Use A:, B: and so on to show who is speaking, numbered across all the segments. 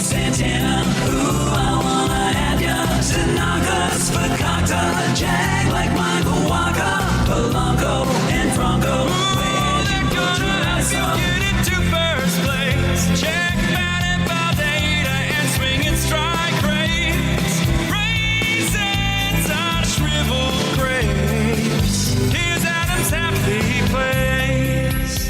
A: Santana, ooh, I wanna have ya. Tanaka's Fakakta, Jag like Michael Waka, Polanco and Franco. Where'd you go to get into first place? Check Matt and Valdeta and swinging strike rates. Raisins on shriveled grapes. Here's Adam's happy place.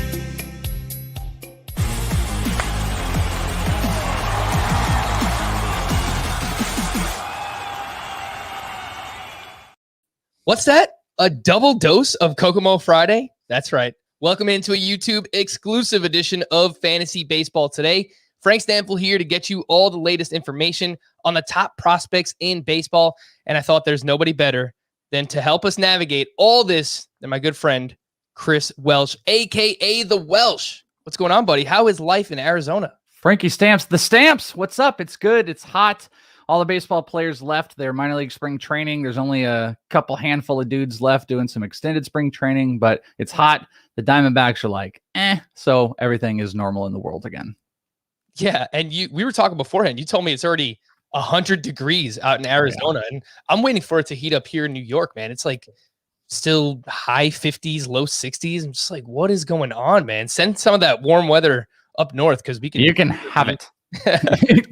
B: What's that? A double dose of Kokomo Friday? That's right. Welcome into a YouTube exclusive edition of Fantasy Baseball Today. Frank Stanfield here to get you all the latest information on the top prospects in baseball. And I thought there's nobody better than to help us navigate all this than my good friend, Chris Welsh, a.k.a. The Welsh. What's going on, buddy? How is life in Arizona?
C: Frankie Stamps, the Stamps. What's up? It's good. It's hot. All the baseball players left their minor league spring training. There's only a couple handful of dudes left doing some extended spring training, but it's hot. The Diamondbacks are like, so everything is normal in the world again.
B: Yeah, and we were talking beforehand. You told me it's already 100 degrees out in Arizona, and I'm waiting for it to heat up here in New York, man. It's like still high 50s, low 60s. I'm just like, what is going on, man? Send some of that warm weather up north because you can have it.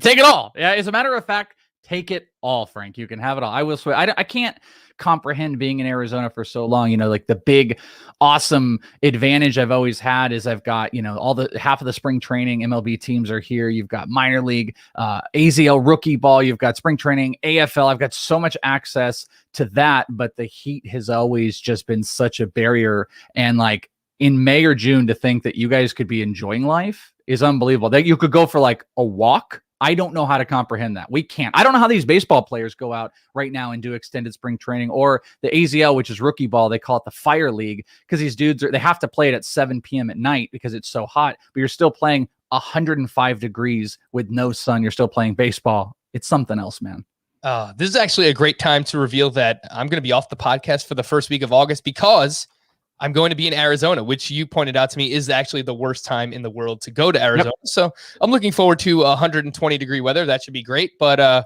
C: Take it all. Yeah, as a matter of fact, take it all, Frank. You can have it all. I will swear. I can't comprehend being in Arizona for so long. Like the big, awesome advantage I've always had is I've got, half of the spring training MLB teams are here. You've got minor league, AZL rookie ball. You've got spring training, AFL. I've got so much access to that, but the heat has always just been such a barrier. And like in May or June to think that you guys could be enjoying life is unbelievable. That you could go for like a walk. I don't know how to comprehend that. We can't. I don't know how these baseball players go out right now and do extended spring training, or the AZL, which is rookie ball. They call it the Fire League because these dudes they have to play it at 7 p.m. at night because it's so hot, but you're still playing 105 degrees with no sun. You're still playing baseball. It's something else, man.
B: This is actually a great time to reveal that I'm going to be off the podcast for the first week of August because I'm going to be in Arizona, which you pointed out to me is actually the worst time in the world to go to Arizona. Yep. So I'm looking forward to 120 degree weather. That should be great. But I'm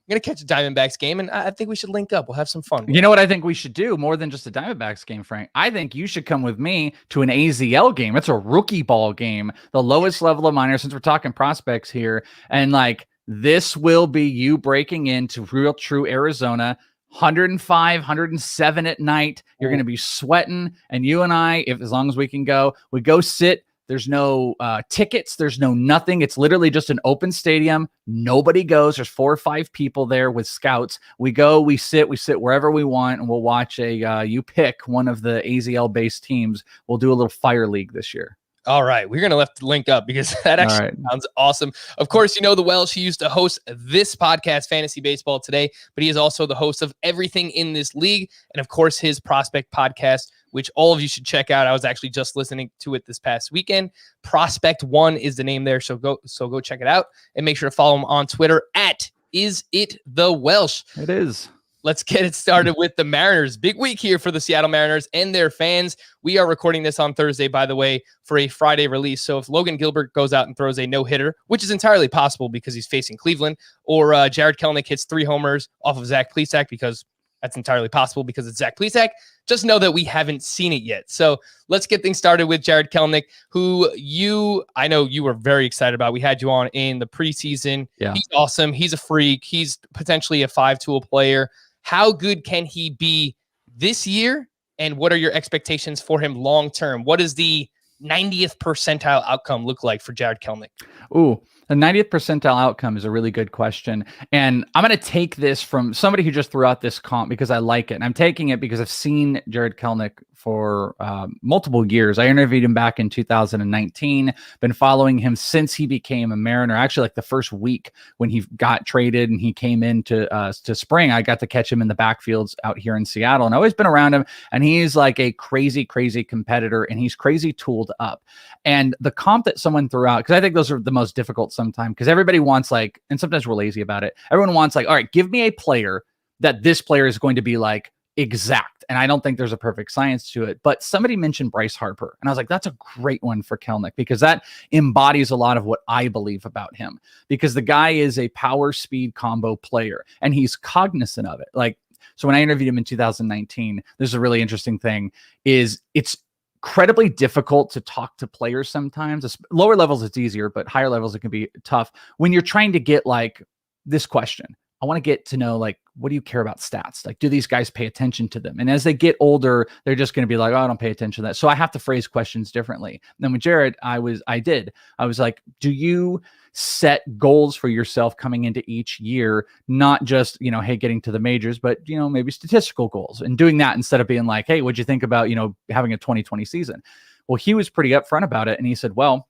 B: going to catch a Diamondbacks game, and I think we should link up. We'll have some fun.
C: You know what I think we should do more than just a Diamondbacks game, Frank? I think you should come with me to an AZL game. It's a rookie ball game, the lowest level of minor, since we're talking prospects here. And like this will be you breaking into real true Arizona. 105, 107 at night. You're going to be sweating. And you and I, as long as we can go, we go sit. There's no tickets. There's no nothing. It's literally just an open stadium. Nobody goes. There's 4 or 5 people there with scouts. We go, we sit wherever we want, and we'll watch you pick one of the AZL based teams. We'll do a little Fire League this year.
B: All right. We're going to have to link up because that actually sounds awesome. Of course, the Welsh. He used to host this podcast, Fantasy Baseball Today, but he is also the host of Everything in This League. And of course, his Prospect podcast, which all of you should check out. I was actually just listening to it this past weekend. Prospect One is the name there. So go check it out and make sure to follow him on Twitter at @IsItTheWelsh.
C: It is.
B: Let's get it started with the Mariners. Big week here for the Seattle Mariners and their fans. We are recording this on Thursday, by the way, for a Friday release. So if Logan Gilbert goes out and throws a no-hitter, which is entirely possible because he's facing Cleveland, or Jared Kelenic hits 3 homers off of Zach Plesac, because that's entirely possible because it's Zach Plesac, just know that we haven't seen it yet. So let's get things started with Jared Kelenic, who I know you were very excited about. We had you on in the preseason. Yeah. He's awesome. He's a freak. He's potentially a 5-tool player. How good can he be this year? And what are your expectations for him long-term? What does the 90th percentile outcome look like for Jared Kelenic?
C: Ooh, the 90th percentile outcome is a really good question. And I'm going to take this from somebody who just threw out this comp because I like it. And I'm taking it because I've seen Jared Kelenic for multiple years. I interviewed him back in 2019, been following him since he became a Mariner. Actually, like the first week when he got traded and he came into to spring, I got to catch him in the backfields out here in Seattle, and I've always been around him. And he's like a crazy, crazy competitor, and he's crazy tooled up. And the comp that someone threw out, because I think those are the most difficult sometimes, because everybody wants and sometimes we're lazy about it. Everyone wants all right, give me a player that this player is going to be like exact. and I don't think there's a perfect science to it. But somebody mentioned Bryce Harper, and I was like, that's a great one for Kelenic, because that embodies a lot of what I believe about him, because the guy is a power speed combo player, and he's cognizant of it. Like, so when I interviewed him in 2019, there's a really interesting thing is it's incredibly difficult to talk to players sometimes. Lower levels, it's easier, but higher levels, it can be tough when you're trying to get like this question. I want to get to know, like, what do you care about stats? Like, do these guys pay attention to them? And as they get older, they're just going to be like, oh, I don't pay attention to that. So I have to phrase questions differently. And then with Jared, I was like, do you set goals for yourself coming into each year? Not just, hey, getting to the majors, but, maybe statistical goals, and doing that instead of being like, hey, what'd you think about, having a 2020 season? Well, he was pretty upfront about it. And he said, well,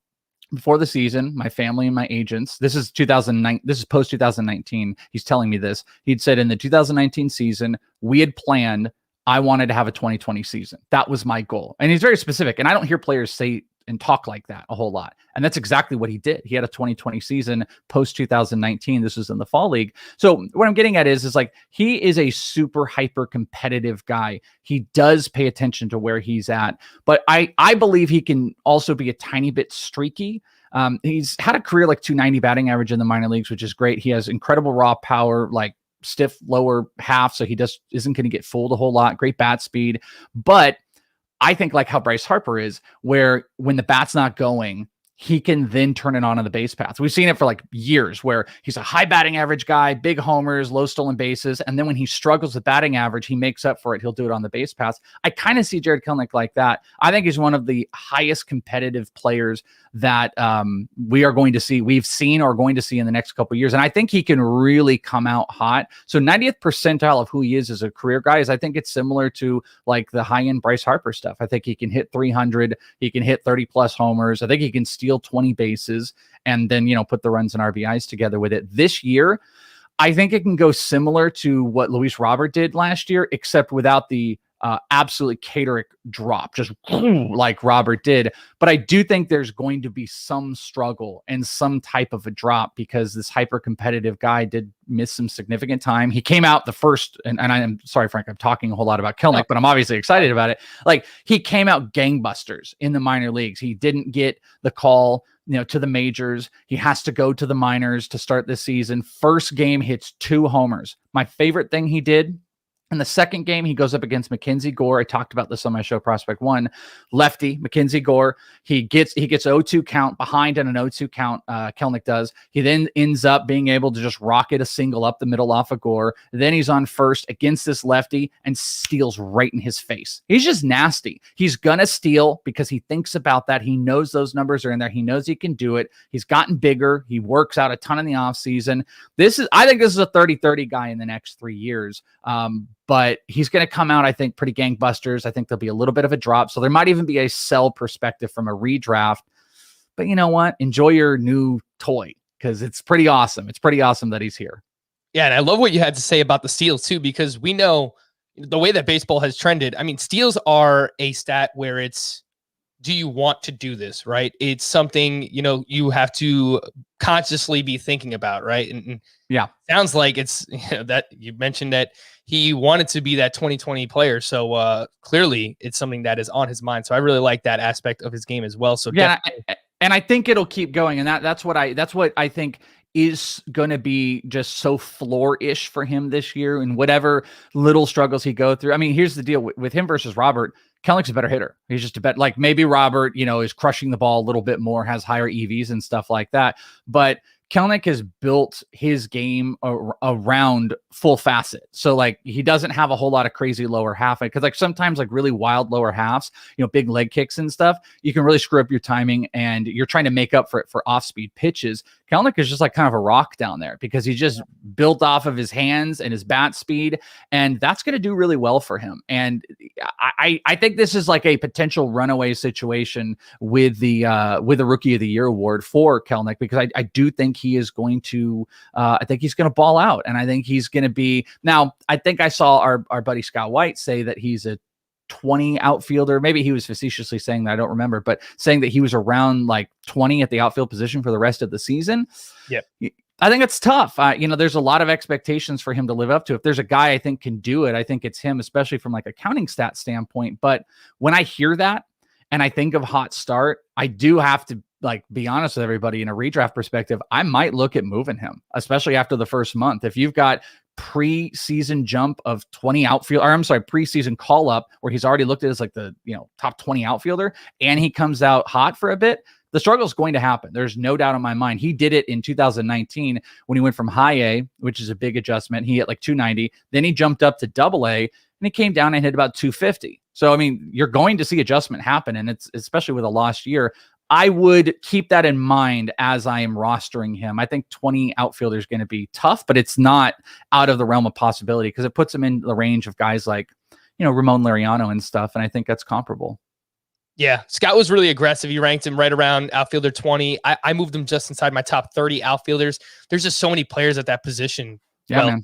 C: before the season, my family and my agents, this is post 2019. He's telling me this. He'd said in the 2019 season, we had planned, I wanted to have a 2020 season. That was my goal. And he's very specific. And I don't hear players say and talk like that a whole lot. And that's exactly what he did. He had a 2020 season post 2019. This was in the fall league. So what I'm getting at is like, he is a super hyper competitive guy. He does pay attention to where he's at, but I believe he can also be a tiny bit streaky. He's had a career like 290 batting average in the minor leagues, which is great. He has incredible raw power, like stiff lower half. So he isn't going to get fooled a whole lot. Great bat speed, but I think like how Bryce Harper is, where when the bat's not going, he can then turn it on the base paths. We've seen it for like years, where he's a high batting average guy, big homers, low stolen bases. And then when he struggles with batting average, he makes up for it. He'll do it on the base paths. I kind of see Jared Kelenic like that. I think he's one of the highest competitive players that we've seen or going to see in the next couple of years. And I think he can really come out hot. So 90th percentile of who he is as a career guy is, I think it's similar to like the high end Bryce Harper stuff. I think he can hit 300. He can hit 30 plus homers. I think he can steal 20 bases and then, put the runs and RBIs together with it. This year, I think it can go similar to what Luis Robert did last year, except without the absolutely catering drop, just like Robert did. But I do think there's going to be some struggle and some type of a drop, because this hyper competitive guy did miss some significant time. He came out the first, and I'm sorry, Frank, I'm talking a whole lot about Kelenic, but I'm obviously excited about it. Like, he came out gangbusters in the minor leagues. He didn't get the call, to the majors. He has to go to the minors to start this season. First game, hits 2 homers. My favorite thing he did in the second game, he goes up against Mackenzie Gore. I talked about this on my show, Prospect One. Lefty, Mackenzie Gore. He gets 0-2 count behind in an 0-2 count. Kelenic does. He then ends up being able to just rocket a single up the middle off of Gore. Then he's on first against this lefty and steals right in his face. He's just nasty. He's gonna steal because he thinks about that. He knows those numbers are in there. He knows he can do it. He's gotten bigger. He works out a ton in the offseason. I think this is a 30-30 guy in the next 3 years. But he's going to come out, I think, pretty gangbusters. I think there'll be a little bit of a drop. So there might even be a sell perspective from a redraft. But you know what? Enjoy your new toy, because it's pretty awesome. It's pretty awesome that he's here.
B: Yeah, and I love what you had to say about the steals, too, because we know the way that baseball has trended. I mean, steals are a stat where it's, do you want to do this, right? It's something, you have to consciously be thinking about, right? And
C: yeah,
B: sounds like it's that you mentioned that he wanted to be that 2020 player. So clearly it's something that is on his mind. So I really like that aspect of his game as well. So
C: yeah, and I think it'll keep going. And that's what I think is going to be just so floor-ish for him this year, and whatever little struggles he go through. I mean, here's the deal with him versus Robert. Kelenoc's a better hitter. He's just a bet. Like, maybe Robert, is crushing the ball a little bit more, has higher EVs and stuff like that. But Kelenic has built his game around full facet. So like, he doesn't have a whole lot of crazy lower half, because like sometimes like really wild lower halves, big leg kicks and stuff, you can really screw up your timing, and you're trying to make up for it for off-speed pitches. Kelenic is just like kind of a rock down there, because he just built off of his hands and his bat speed, and that's going to do really well for him. And I think this is like a potential runaway situation with the Rookie of the Year award for Kelenic, because I do think he is going to, I think he's going to ball out, and I think he's going to be. Now, I think I saw our buddy Scott White say that he's a 20 outfielder. Maybe he was facetiously saying that, I don't remember, but saying that he was around like 20 at the outfield position for the rest of the season.
B: Yeah.
C: I think it's tough. There's a lot of expectations for him to live up to. If there's a guy I think can do it, I think it's him, especially from like a counting stat standpoint. But when I hear that and I think of hot start, I do have to like be honest with everybody in a redraft perspective. I might look at moving him, especially after the first month. If you've got preseason jump of 20 outfield, or I'm sorry, preseason call up where he's already looked at as like the top 20 outfielder, and he comes out hot for a bit, the struggle is going to happen. There's no doubt in my mind. He did it in 2019 when he went from high A, which is a big adjustment. He hit like 290. Then he jumped up to double A, and he came down and hit about 250. So, I mean, you're going to see adjustment happen, and it's especially with a lost year. I would keep that in mind as I am rostering him. I think 20 outfielder is going to be tough, but it's not out of the realm of possibility because it puts him in the range of guys like, Ramon Laureano and stuff. And I think that's comparable.
B: Yeah, Scott was really aggressive. He ranked him right around outfielder 20. I moved him just inside my top 30 outfielders. There's just so many players at that position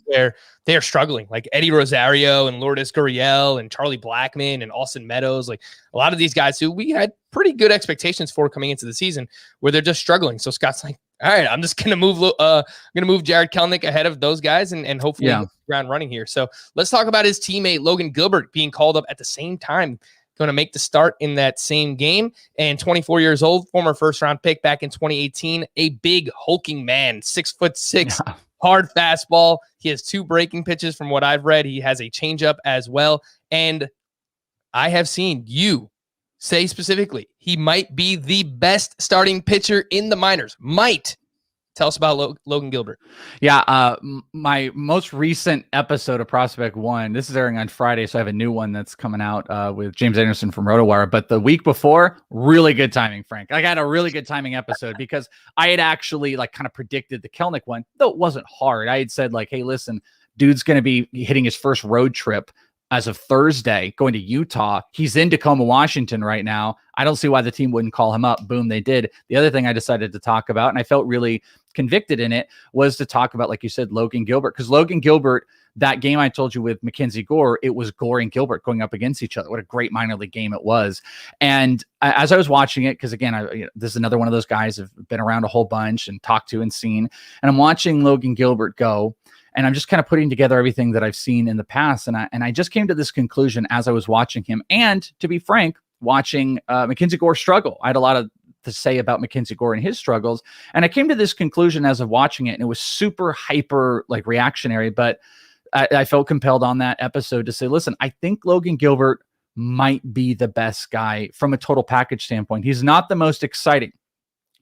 B: where they are struggling, like Eddie Rosario and Lourdes Gurriel and Charlie Blackmon and Austin Meadows. Like a lot of these guys who we had pretty good expectations for coming into the season, where they're just struggling. So Scott's like, all right, I'm just gonna move Jared Kelenic ahead of those guys and hopefully get the ground running here. So let's talk about his teammate Logan Gilbert being called up at the same time, going to make the start in that same game. And 24 years old, former first-round pick back in 2018, a big hulking man, 6'6". Yeah. Hard fastball. He has 2 breaking pitches from what I've read. He has a changeup as well. And I have seen you say specifically he might be the best starting pitcher in the minors. Might. Tell us about Logan Gilbert.
C: Yeah, my most recent episode of Prospect One, this is airing on Friday, so I have a new one that's coming out with James Anderson from RotoWire. But the week before, really good timing, Frank. I got a really good timing episode because I had actually like kind of predicted the Kelenic one, though it wasn't hard. I had said like, hey, listen, dude's going to be hitting his first road trip as of Thursday, going to Utah. He's in Tacoma, Washington right now. I don't see why the team wouldn't call him up. Boom, they did. The other thing I decided to talk about, and I felt really convicted in it, was to talk about, like you said, Logan Gilbert. Because Logan Gilbert, that game I told you with Mackenzie Gore, it was Gore and Gilbert going up against each other. What a great minor league game it was. And as I was watching it, because again, this is another one of those guys I've been around a whole bunch and talked to and seen, and I'm watching Logan Gilbert go, and I'm just kind of putting together everything that I've seen in the past. And I just came to this conclusion as I was watching him. And to be frank, watching Mackenzie Gore struggle. I had a lot to say about Mackenzie Gore and his struggles. And I came to this conclusion as of watching it, and it was super hyper like reactionary, but I felt compelled on that episode to say, listen, I think Logan Gilbert might be the best guy from a total package standpoint. He's not the most exciting.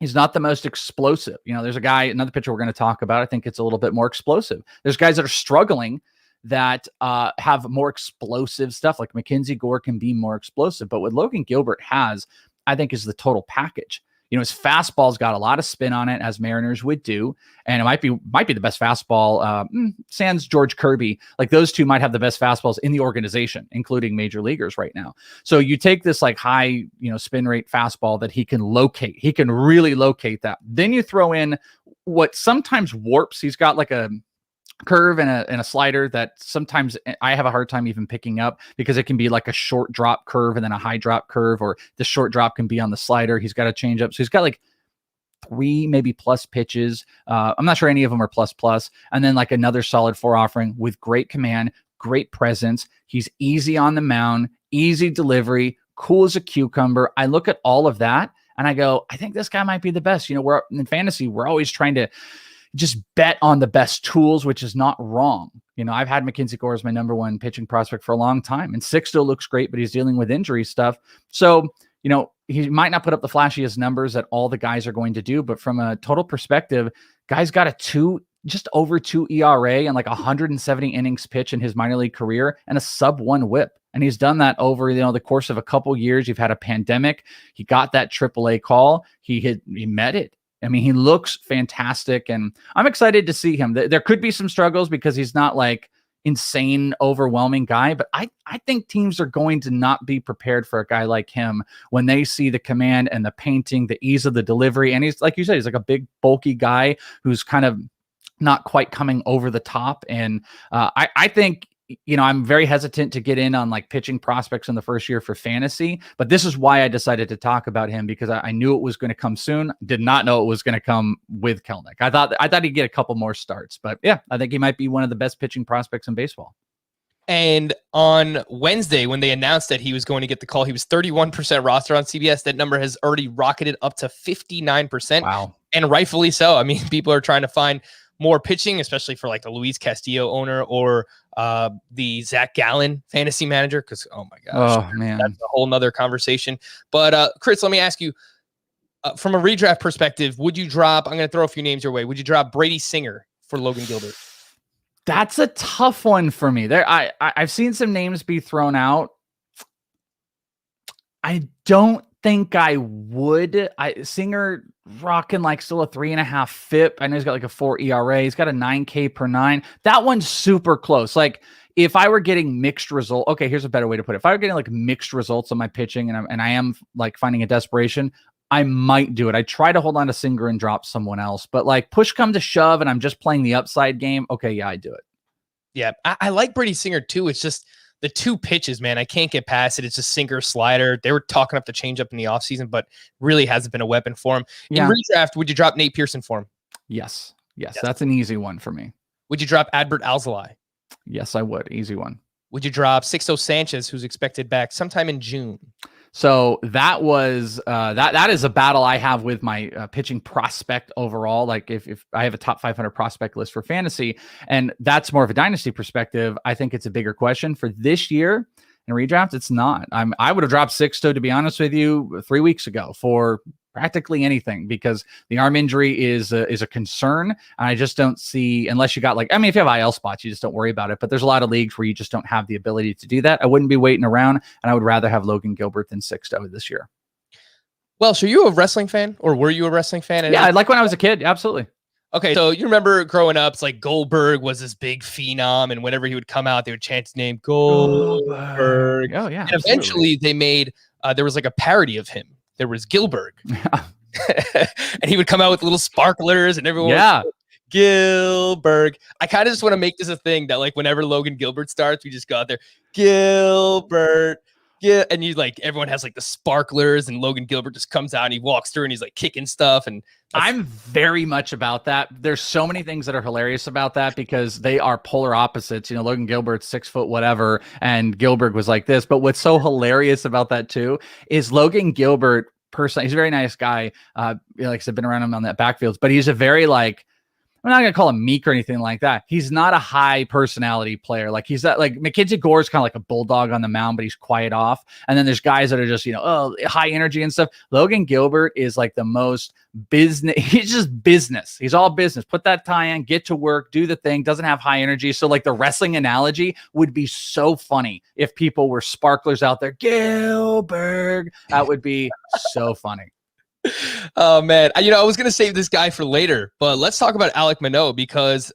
C: He's not the most explosive. There's another pitcher we're going to talk about. I think it's a little bit more explosive. There's guys that are struggling that have more explosive stuff. Like Mackenzie Gore can be more explosive, but what Logan Gilbert has, I think, is the total package. His fastball's got a lot of spin on it, as Mariners would do, and it might be the best fastball. Sans George Kirby, like those two might have the best fastballs in the organization, including major leaguers right now. So you take this like high, spin rate fastball that he can locate. He can really locate that. Then you throw in what sometimes warps. He's got like a curve and a slider that sometimes I have a hard time even picking up, because it can be like a short drop curve and then a high drop curve, or the short drop can be on the slider. He's got a change up. So he's got like 3 maybe plus pitches. I'm not sure any of them are plus. And then like another solid 4 offering with great command, great presence. He's easy on the mound, easy delivery, cool as a cucumber. I look at all of that and I go, I think this guy might be the best. We're in fantasy, we're always trying to just bet on the best tools, which is not wrong. I've had Mackenzie Gore as my number 1 pitching prospect for a long time, and 6 still looks great, but he's dealing with injury stuff. So, he might not put up the flashiest numbers that all the guys are going to do, but from a total perspective, guy's got just over 2 ERA and like 170 innings pitch in his minor league career and a sub-1 whip. And he's done that over, the course of a couple years. You've had a pandemic. He got that AAA call. He met it. I mean, he looks fantastic, and I'm excited to see him. There could be some struggles because he's not like insane, overwhelming guy, but I think teams are going to not be prepared for a guy like him when they see the command and the painting, the ease of the delivery. And he's, like you said, he's like a big, bulky guy who's kind of not quite coming over the top. And I think I'm very hesitant to get in on like pitching prospects in the first year for fantasy, but this is why I decided to talk about him, because I knew it was going to come soon. Did not know it was going to come with Kelenic. I thought he'd get a couple more starts, but yeah, I think he might be one of the best pitching prospects in baseball.
B: And on Wednesday, when they announced that he was going to get the call, he was 31% roster on CBS. That number has already rocketed up to 59%.
C: Wow.
B: And rightfully so. I mean, people are trying to find more pitching, especially for like the Luis Castillo owner or the Zach Gallen fantasy manager. Because, oh my gosh,
C: man,
B: that's a whole nother conversation. But Chris, let me ask you, from a redraft perspective, would you drop, I'm going to throw a few names your way. Would you drop Brady Singer for Logan Gilbert?
C: That's a tough one for me. I've seen some names be thrown out. I don't think I would. Singer rocking like still a 3.5 FIP. I know he's got like a 4 ERA. He's got a 9K per 9. That one's super close. Like if I were getting mixed result, okay, here's a better way to put it. If I were getting like mixed results on my pitching and I am like finding a desperation, I might do it. I try to hold on to Singer and drop someone else, but like push come to shove and I'm just playing the upside game. Okay, yeah, I do it.
B: Yeah, I like Brady Singer too. It's just the 2 pitches, man. I can't get past it. It's a sinker slider. They were talking up the changeup in the offseason, but really hasn't been a weapon for him.
C: Yeah.
B: In redraft, would you drop Nate Pearson for him?
C: Yes. That's an easy one for me.
B: Would you drop Adbert Alzolay?
C: Yes, I would. Easy one.
B: Would you drop Sixto Sanchez, who's expected back sometime in June?
C: So that was that is a battle I have with my pitching prospect overall. Like if I have a top 500 prospect list for fantasy, and that's more of a dynasty perspective, I think it's a bigger question for this year in redraft. It's not. I would have dropped Sixto, to be honest with you, 3 weeks ago for practically anything, because the arm injury is a concern. And I just don't see, unless you got like, I mean, if you have IL spots, you just don't worry about it. But there's a lot of leagues where you just don't have the ability to do that. I wouldn't be waiting around, and I would rather have Logan Gilbert than Sixto this year.
B: Welsh, are you a wrestling fan, or were you a wrestling fan?
C: Yeah, like when I was a kid. Absolutely.
B: Okay, so you remember growing up, it's like Goldberg was this big phenom, and whenever he would come out, they would chant his name, Goldberg.
C: Oh, yeah.
B: And eventually they made, there was like a parody of him. There was Gilbert. And he would come out with little sparklers, and everyone was like, Gilbert. I kind of just want to make this a thing that like whenever Logan Gilbert starts, we just go out there, Gilbert. Yeah, and you like everyone has like the sparklers, and Logan Gilbert just comes out and he walks through and he's like kicking stuff. And
C: I'm very much about that. There's so many things that are hilarious about that because they are polar opposites. You know, Logan Gilbert's 6 foot whatever, and Gilbert was like this. But what's so hilarious about that too is Logan Gilbert personally, he's a very nice guy. Like I said, been around him on that backfields, but he's a very like, I'm not going to call him meek or anything like that. He's not a high personality player. Like he's that, like Mackenzie Gore is kind of like a bulldog on the mound, but he's quiet off. And then there's guys that are just, high energy and stuff. Logan Gilbert is like the most business. He's just business. He's all business. Put that tie in, get to work, do the thing, doesn't have high energy. So like the wrestling analogy would be so funny if people were sparklers out there. Gilbert. That would be so funny.
B: Oh man, I was going to save this guy for later, but let's talk about Alek Manoah, because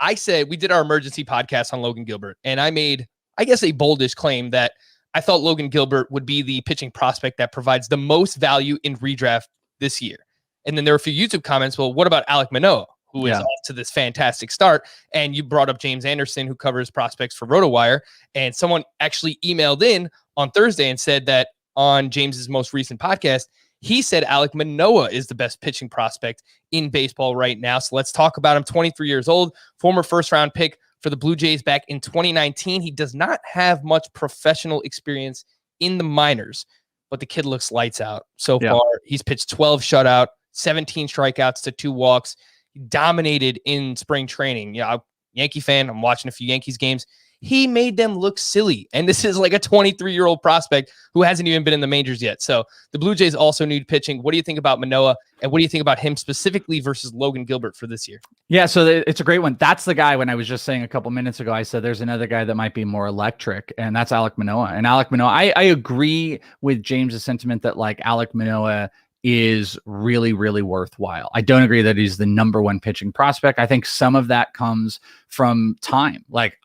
B: I said we did our emergency podcast on Logan Gilbert, and I made, I guess, a boldish claim that I thought Logan Gilbert would be the pitching prospect that provides the most value in redraft this year. And then there were a few YouTube comments. Well, what about Alek Manoah, who is off to this fantastic start? And you brought up James Anderson, who covers prospects for RotoWire, and someone actually emailed in on Thursday and said that on James's most recent podcast, he said Alek Manoah is the best pitching prospect in baseball right now. So let's talk about him. 23 years old, former first-round pick for the Blue Jays back in 2019. He does not have much professional experience in the minors, but the kid looks lights out so far. He's pitched 12 shutout, 17 strikeouts to 2 walks. He dominated in spring training. Yeah, Yankee fan. I'm watching a few Yankees games. He made them look silly. And this is like a 23-year-old prospect who hasn't even been in the majors yet. So the Blue Jays also need pitching. What do you think about Manoah? And what do you think about him specifically versus Logan Gilbert for this year?
C: Yeah, so it's a great one. That's the guy when I was just saying a couple minutes ago, I said there's another guy that might be more electric, and that's Alek Manoah. And Alek Manoah, I agree with James's sentiment that like Alek Manoah is really, really worthwhile. I don't agree that he's the number one pitching prospect. I think some of that comes from time. Like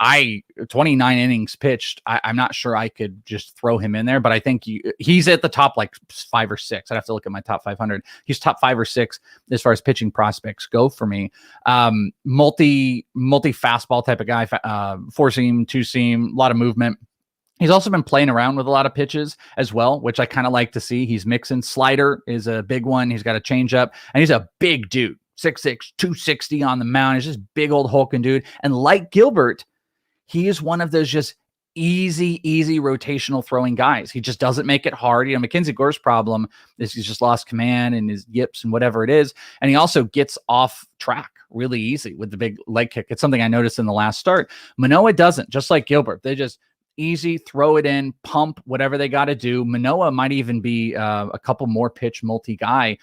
C: 29 innings pitched. I'm not sure I could just throw him in there, but I think he's at the top like 5 or 6. I'd have to look at my top 500. He's top 5 or 6 as far as pitching prospects go for me. Multi fastball type of guy, 4-seam, 2-seam, a lot of movement. He's also been playing around with a lot of pitches as well, which I kind of like to see. He's mixing. Slider is a big one. He's got a changeup, and he's a big dude, 6'6", 260 on the mound. He's just big old hulking dude. And like Gilbert, he is one of those just easy rotational throwing guys. He just doesn't make it hard. Mackenzie Gore's problem is he's just lost command and his yips and whatever it is. And he also gets off track really easy with the big leg kick. It's something I noticed in the last start. Manoah doesn't, just like Gilbert. They just easy, throw it in, pump, whatever they got to do. Manoah might even be a couple more pitch multi guy.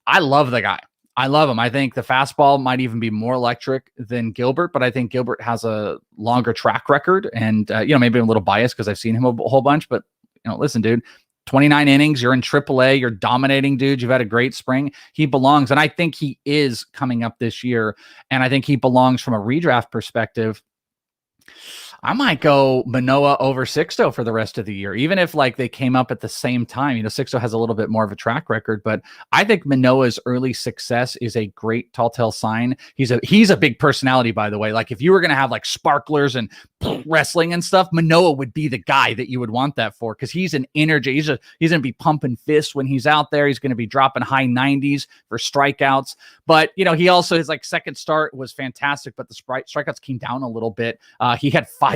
C: I love the guy. I love him. I think the fastball might even be more electric than Gilbert, but I think Gilbert has a longer track record and, maybe I'm a little biased because I've seen him a whole bunch, but listen, dude, 29 innings, you're in AAA, you're dominating, dude. You've had a great spring. He belongs. And I think he is coming up this year. And I think he belongs from a redraft perspective. I might go Manoah over Sixto for the rest of the year, even if like they came up at the same time. Sixto has a little bit more of a track record, but I think Manoah's early success is a great telltale sign. He's a big personality, by the way. Like if you were going to have like sparklers and wrestling and stuff, Manoah would be the guy that you would want that for, because he's an energy. He's going to be pumping fists when he's out there. He's going to be dropping high 90s for strikeouts. But, he also, his like second start was fantastic, but the strikeouts came down a little bit. He had 5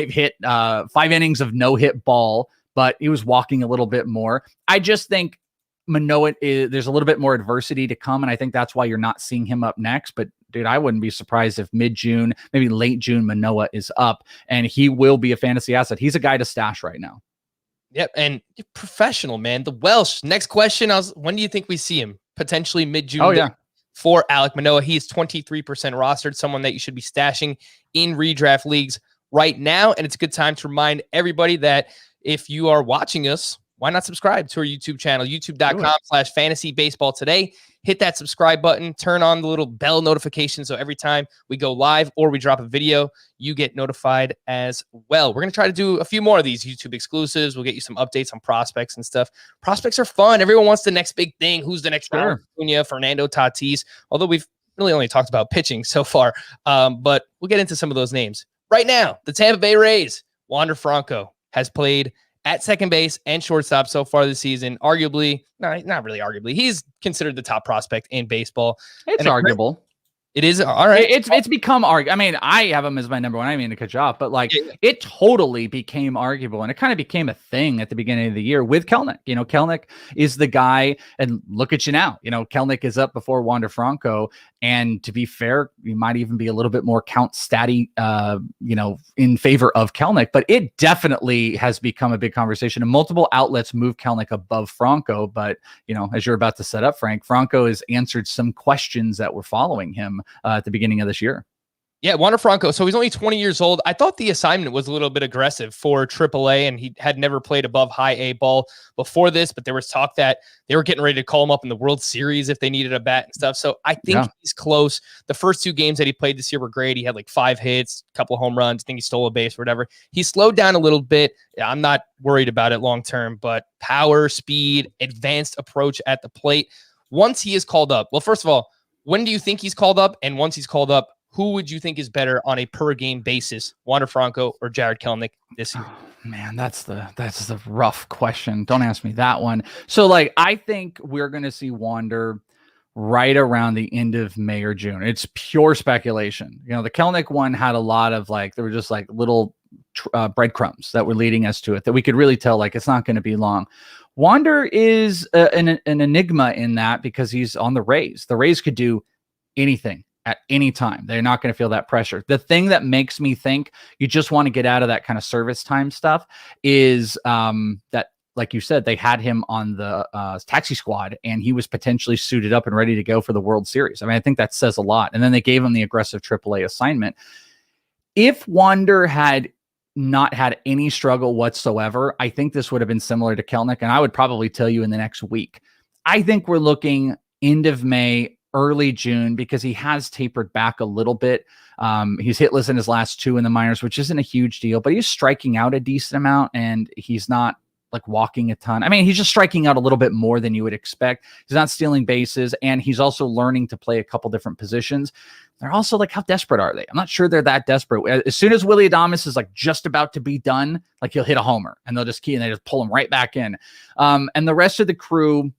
C: innings of no hit ball, but he was walking a little bit more. I just think Manoah there's a little bit more adversity to come. And I think that's why you're not seeing him up next. But dude, I wouldn't be surprised if mid-June, maybe late June, Manoah is up and he will be a fantasy asset. He's a guy to stash right now.
B: Yep. And professional, man. The Welsh. Next question. When do you think we see him? Potentially mid-June.
C: Oh, yeah.
B: For Alek Manoah. He is 23% rostered, someone that you should be stashing in redraft leagues right now. And it's a good time to remind everybody that if you are watching us, why not subscribe to our YouTube channel, youtube.com/fantasybaseball today. Hit that subscribe button, turn on the little bell notification. So every time we go live or we drop a video, you get notified as well. We're going to try to do a few more of these YouTube exclusives. We'll get you some updates on prospects and stuff. Prospects are fun. Everyone wants the next big thing. Who's the next Acuna, Fernando Tatis? Although we've really only talked about pitching so far. But we'll get into some of those names. Right now, the Tampa Bay Rays, Wander Franco has played at second base and shortstop so far this season. Arguably, not really arguably, he's considered the top prospect in baseball.
C: It's arguable.
B: It is. All right.
C: It's become arguable. I mean, I have him as my number one. I mean to cut you off, but like it totally became arguable, and it kind of became a thing at the beginning of the year with Kelenic. Kelenic is the guy, and look at you now. Kelenic is up before Wander Franco, and to be fair, you might even be a little bit more count statty, in favor of Kelenic. But it definitely has become a big conversation, and multiple outlets move Kelenic above Franco. But as you're about to set up, Frank, Franco has answered some questions that were following him at the beginning of this year.
B: Yeah, Wander Franco. So he's only 20 years old. I thought the assignment was a little bit aggressive for AAA, and he had never played above high A ball before this, but there was talk that they were getting ready to call him up in the World Series if they needed a bat and stuff. So I think he's close. The first 2 games that he played this year were great. He had like 5 hits, a couple of home runs. I think he stole a base or whatever. He slowed down a little bit. Yeah, I'm not worried about it long term, but power, speed, advanced approach at the plate. Once he is called up, well, first of all, when do you think he's called up? And once he's called up, who would you think is better on a per game basis, Wander Franco or Jared Kelenic this year?
C: Oh, man, that's the rough question. Don't ask me that one. So I think we're going to see Wander right around the end of May or June. It's pure speculation. The Kelenic one had a lot of there were just little breadcrumbs that were leading us to it that we could really tell it's not going to be long. Wander is an enigma in that because he's on the Rays. The Rays could do anything at any time. They're not going to feel that pressure. The thing that makes me think you just want to get out of that kind of service time stuff is that, like you said, they had him on the taxi squad and he was potentially suited up and ready to go for the World Series. I mean, I think that says a lot. And then they gave him the aggressive AAA assignment. If Wander had not had any struggle whatsoever, I think this would have been similar to Kelenic, and I would probably tell you in the next week. I think we're looking end of May, early June, because he has tapered back a little bit. He's hitless in his last 2 in the minors, which isn't a huge deal, but he's striking out a decent amount, and he's not like walking a ton. I mean, he's just striking out a little bit more than you would expect. He's not stealing bases, and he's also learning to play a couple different positions. They're also like, how desperate are they? I'm not sure they're that desperate. As soon as Willy Adames is like just about to be done, like he'll hit a homer and they'll just they just pull him right back in. And the rest of the crew,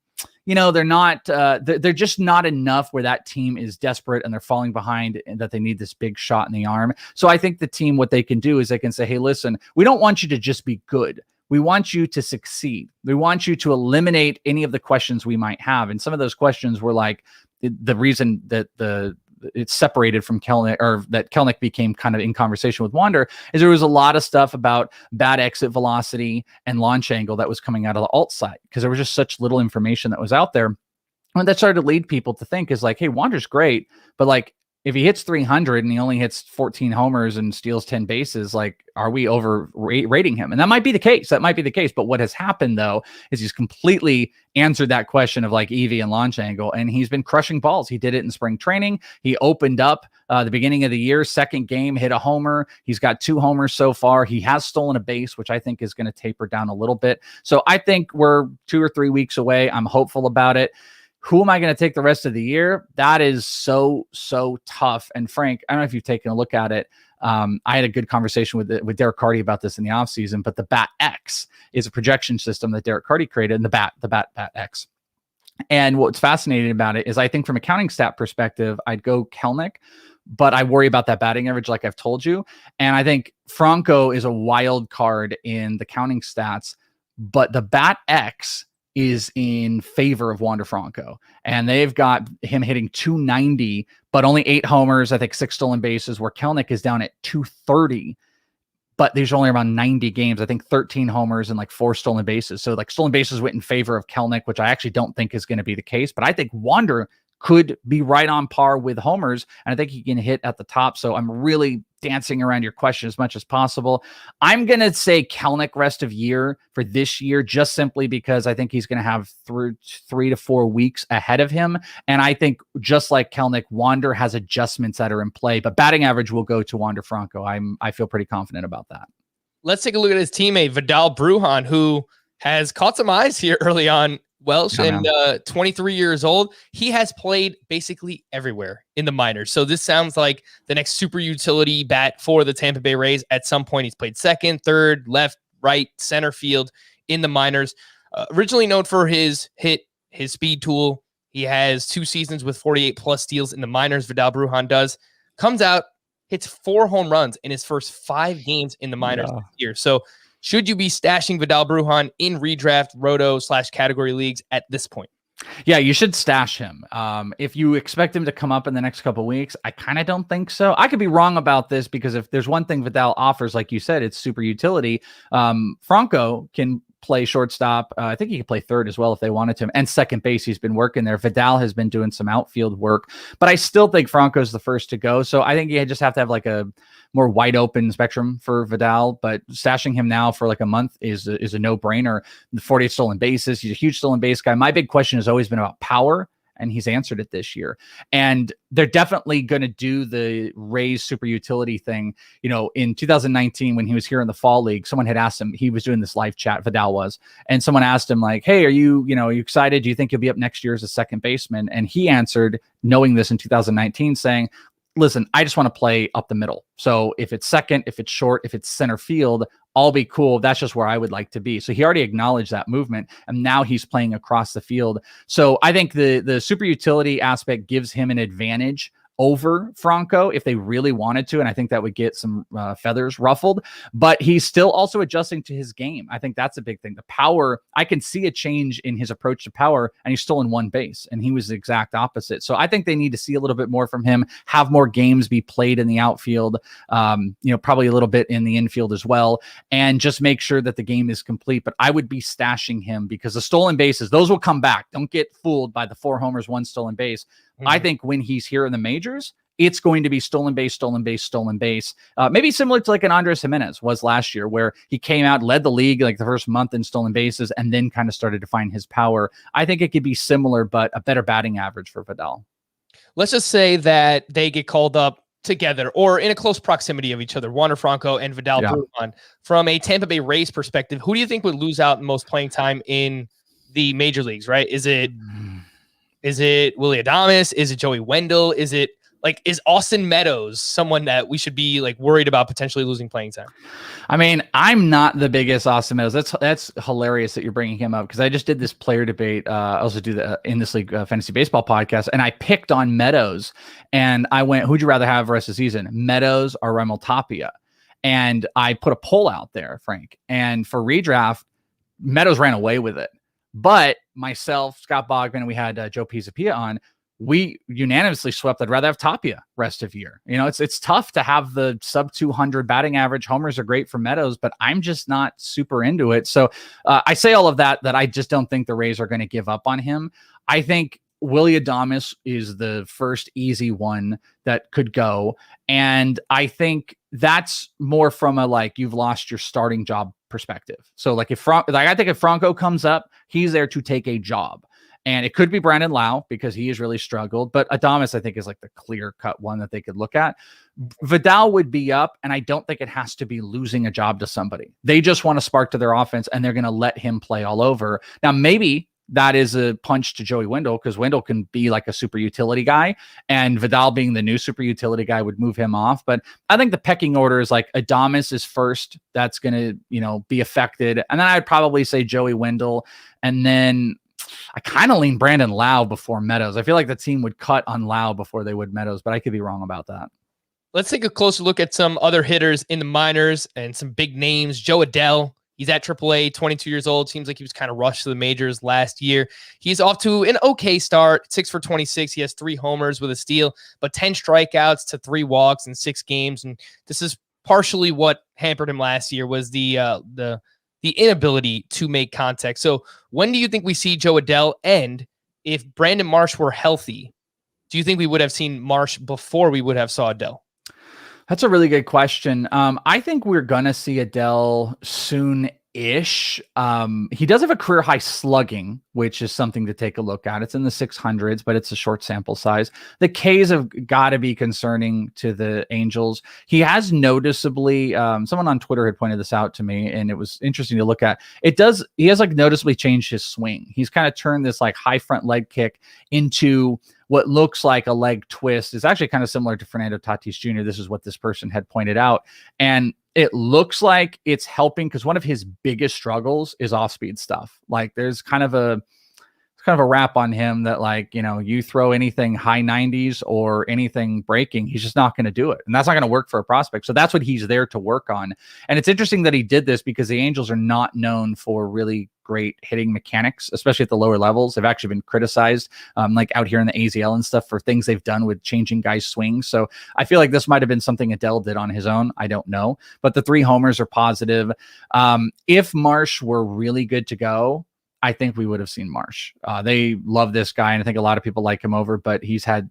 C: you know, they're not, they're just not enough where that team is desperate and they're falling behind and that they need this big shot in the arm. So I think the team, what they can do is they can say, hey, listen, we don't want you to just be good. We want you to succeed. We want you to eliminate any of the questions we might have. And some of those questions were like the reason that it's separated from Kelenic, or that Kelenic became kind of in conversation with Wander, is there was a lot of stuff about bad exit velocity and launch angle that was coming out of the alt side, because there was just such little information that was out there. And that started to lead people to think is like, hey, Wander's great, but like, if he hits 300 and he only hits 14 homers and steals 10 bases, like, are we overrating him? And that might be the case. That might be the case. But what has happened, though, is he's completely answered that question of like EV and launch angle, and he's been crushing balls. He did it in spring training. He opened up the beginning of the year, second game, hit a homer. He's got 2 homers so far. He has stolen a base, which I think is going to taper down a little bit. So I think we're 2 or 3 weeks away. I'm hopeful about it. Who am I going to take the rest of the year? That is so tough. And Frank, I don't know if you've taken a look at it. I had a good conversation with Derek Carty about this in the offseason, but the Bat X is a projection system that Derek Carty created, and the Bat X. And what's fascinating about it is I think from a counting stat perspective, I'd go Kelenic, but I worry about that batting average, like I've told you. And I think Franco is a wild card in the counting stats, but the Bat X is in favor of Wander Franco, and they've got him hitting 290, but only 8 homers, I think 6 stolen bases, where Kelenic is down at 230, but there's only around 90 games, I think 13 homers and like 4 stolen bases. So like stolen bases went in favor of Kelenic, which I actually don't think is going to be the case, but I think Wander could be right on par with homers, and I think he can hit at the top. So I'm really dancing around your question as much as possible. I'm going to say Kelenic rest of year for this year, just simply because I think he's going to have 3 to 4 weeks ahead of him. And I think just like Kelenic, Wander has adjustments that are in play, but batting average will go to Wander Franco. I feel pretty confident about that.
B: Let's take a look at his teammate, Vidal Brujan, who has caught some eyes here early on. Welsh and 23 years old. He has played basically everywhere in the minors. So this sounds like the next super utility bat for the Tampa Bay Rays. At some point, he's played second, third, left, right, center field in the minors. Originally known for his speed tool. He has 2 seasons with 48 plus steals in the minors. Vidal Brujan does. Comes out, hits 4 home runs in his first 5 games in the minors this year. So should you be stashing Vidal Brujan in redraft, roto / category leagues at this point?
C: Yeah, you should stash him. If you expect him to come up in the next couple of weeks, I kind of don't think so. I could be wrong about this, because if there's one thing Vidal offers, like you said, it's super utility. Franco can play shortstop. I think he can play third as well if they wanted to, and second base. He's been working there. Vidal has been doing some outfield work, but I still think Franco's the first to go. So I think you just have to have like a more wide open spectrum for Vidal, but stashing him now for like a month is a no brainer. The 48 stolen bases. He's a huge stolen base guy. My big question has always been about power, and he's answered it this year. And they're definitely going to do the Rays super utility thing. You know, in 2019, when he was here in the fall league, someone had asked him, he was doing this live chat, Vidal was, and someone asked him like, hey, are you excited? Do you think you'll be up next year as a second baseman? And he answered, knowing this in 2019, saying, listen, I just want to play up the middle. So if it's second, if it's short, if it's center field, I'll be cool. That's just where I would like to be. So he already acknowledged that movement, and now he's playing across the field. So I think the super utility aspect gives him an advantage over Franco if they really wanted to, and I think that would get some feathers ruffled, but he's still also adjusting to his game. I think that's a big thing. The power, I can see a change in his approach to power, and he's still in one base, and he was the exact opposite. So I think they need to see a little bit more from him, have more games be played in the outfield, probably a little bit in the infield as well, and just make sure that the game is complete. But I would be stashing him, because the stolen bases, those will come back. Don't get fooled by the 4 homers, 1 stolen base. I think when he's here in the majors, it's going to be stolen base, stolen base, stolen base. Maybe similar to like an Andres Jimenez was last year, where he came out, led the league like the first month in stolen bases, and then kind of started to find his power. I think it could be similar, but a better batting average for Vidal.
B: Let's just say that they get called up together or in a close proximity of each other, Wander Franco and Vidal Brujan. From a Tampa Bay Rays perspective, who do you think would lose out in most playing time in the major leagues, right? Is it Willy Adames? Is it Joey Wendell? Is Austin Meadows someone that we should be like worried about potentially losing playing time?
C: I mean, I'm not the biggest Austin Meadows. That's hilarious that you're bringing him up, because I just did this player debate. I also do the In This League Fantasy Baseball podcast, and I picked on Meadows, and I went, who'd you rather have the rest of the season, Meadows or Raimel Tapia? And I put a poll out there, Frank, and for redraft, Meadows ran away with it. But myself, Scott Bogman, and we had Joe Pisapia on, we unanimously swept. I'd rather have Tapia rest of year. You know, it's tough to have the sub 200 batting average. Homers are great for Meadows, but I'm just not super into it. So I say all of that I just don't think the Rays are going to give up on him. I think Willy Adames is the first easy one that could go. And I think that's more from a, like, you've lost your starting job perspective. So like I think if Franco comes up, he's there to take a job. And it could be Brandon Lau, because he has really struggled. But Adames, I think, is like the clear-cut one that they could look at. Vidal would be up, and I don't think it has to be losing a job to somebody. They just want to spark to their offense, and they're going to let him play all over. Now, maybe that is a punch to Joey Wendell, because Wendell can be like a super utility guy, and Vidal being the new super utility guy would move him off. But I think the pecking order is like Adames is first. That's going to, be affected. And then I'd probably say Joey Wendell, and then I kind of lean Brandon Lau before Meadows. I feel like the team would cut on Lau before they would Meadows, but I could be wrong about that.
B: Let's take a closer look at some other hitters in the minors and some big names. Joe Adell, he's at AAA, 22 years old. Seems like he was kind of rushed to the majors last year. He's off to an okay start, 6 for 26. He has 3 homers with a steal, but 10 strikeouts to 3 walks in 6 games. And this is partially what hampered him last year, was the inability to make contact. So when do you think we see Joe Adell? And if Brandon Marsh were healthy, do you think we would have seen Marsh before we would have saw Adell?
C: That's a really good question. I think we're going to see Adell soon-ish. He does have a career high slugging, which is something to take a look at. It's in the 600s, but it's a short sample size. The Ks have got to be concerning to the Angels. He has noticeably, someone on Twitter had pointed this out to me, and it was interesting to look at. He has like noticeably changed his swing. He's kind of turned this like high front leg kick into what looks like a leg twist. Is actually kind of similar to Fernando Tatis Jr. This is what this person had pointed out. And it looks like it's helping, because one of his biggest struggles is off-speed stuff. Like there's kind of a rap on him that, like, you throw anything high 90s or anything breaking, he's just not going to do it. And that's not going to work for a prospect. So that's what he's there to work on. And it's interesting that he did this, because the Angels are not known for really great hitting mechanics, especially at the lower levels. They've actually been criticized, like out here in the AZL and stuff, for things they've done with changing guys' swings. So I feel like this might have been something Adell did on his own. I don't know, but the 3 homers are positive. If Marsh were really good to go, I think we would have seen Marsh. They love this guy, and I think a lot of people like him over, but I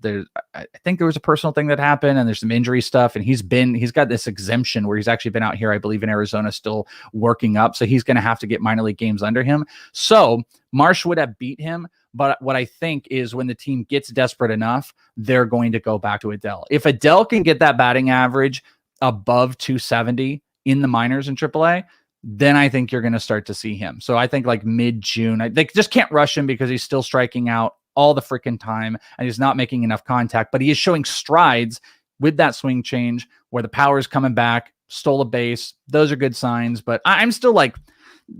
C: think there was a personal thing that happened, and there's some injury stuff, and he's got this exemption where he's actually been out here, I believe, in Arizona, still working up. So he's going to have to get minor league games under him. So Marsh would have beat him. But what I think is when the team gets desperate enough, they're going to go back to Adell. If Adell can get that batting average above 270 in the minors in AAA, then I think you're going to start to see him. So I think like mid-June, they just can't rush him, because he's still striking out all the freaking time, and he's not making enough contact, but he is showing strides with that swing change where the power is coming back, stole a base. Those are good signs, but I'm still like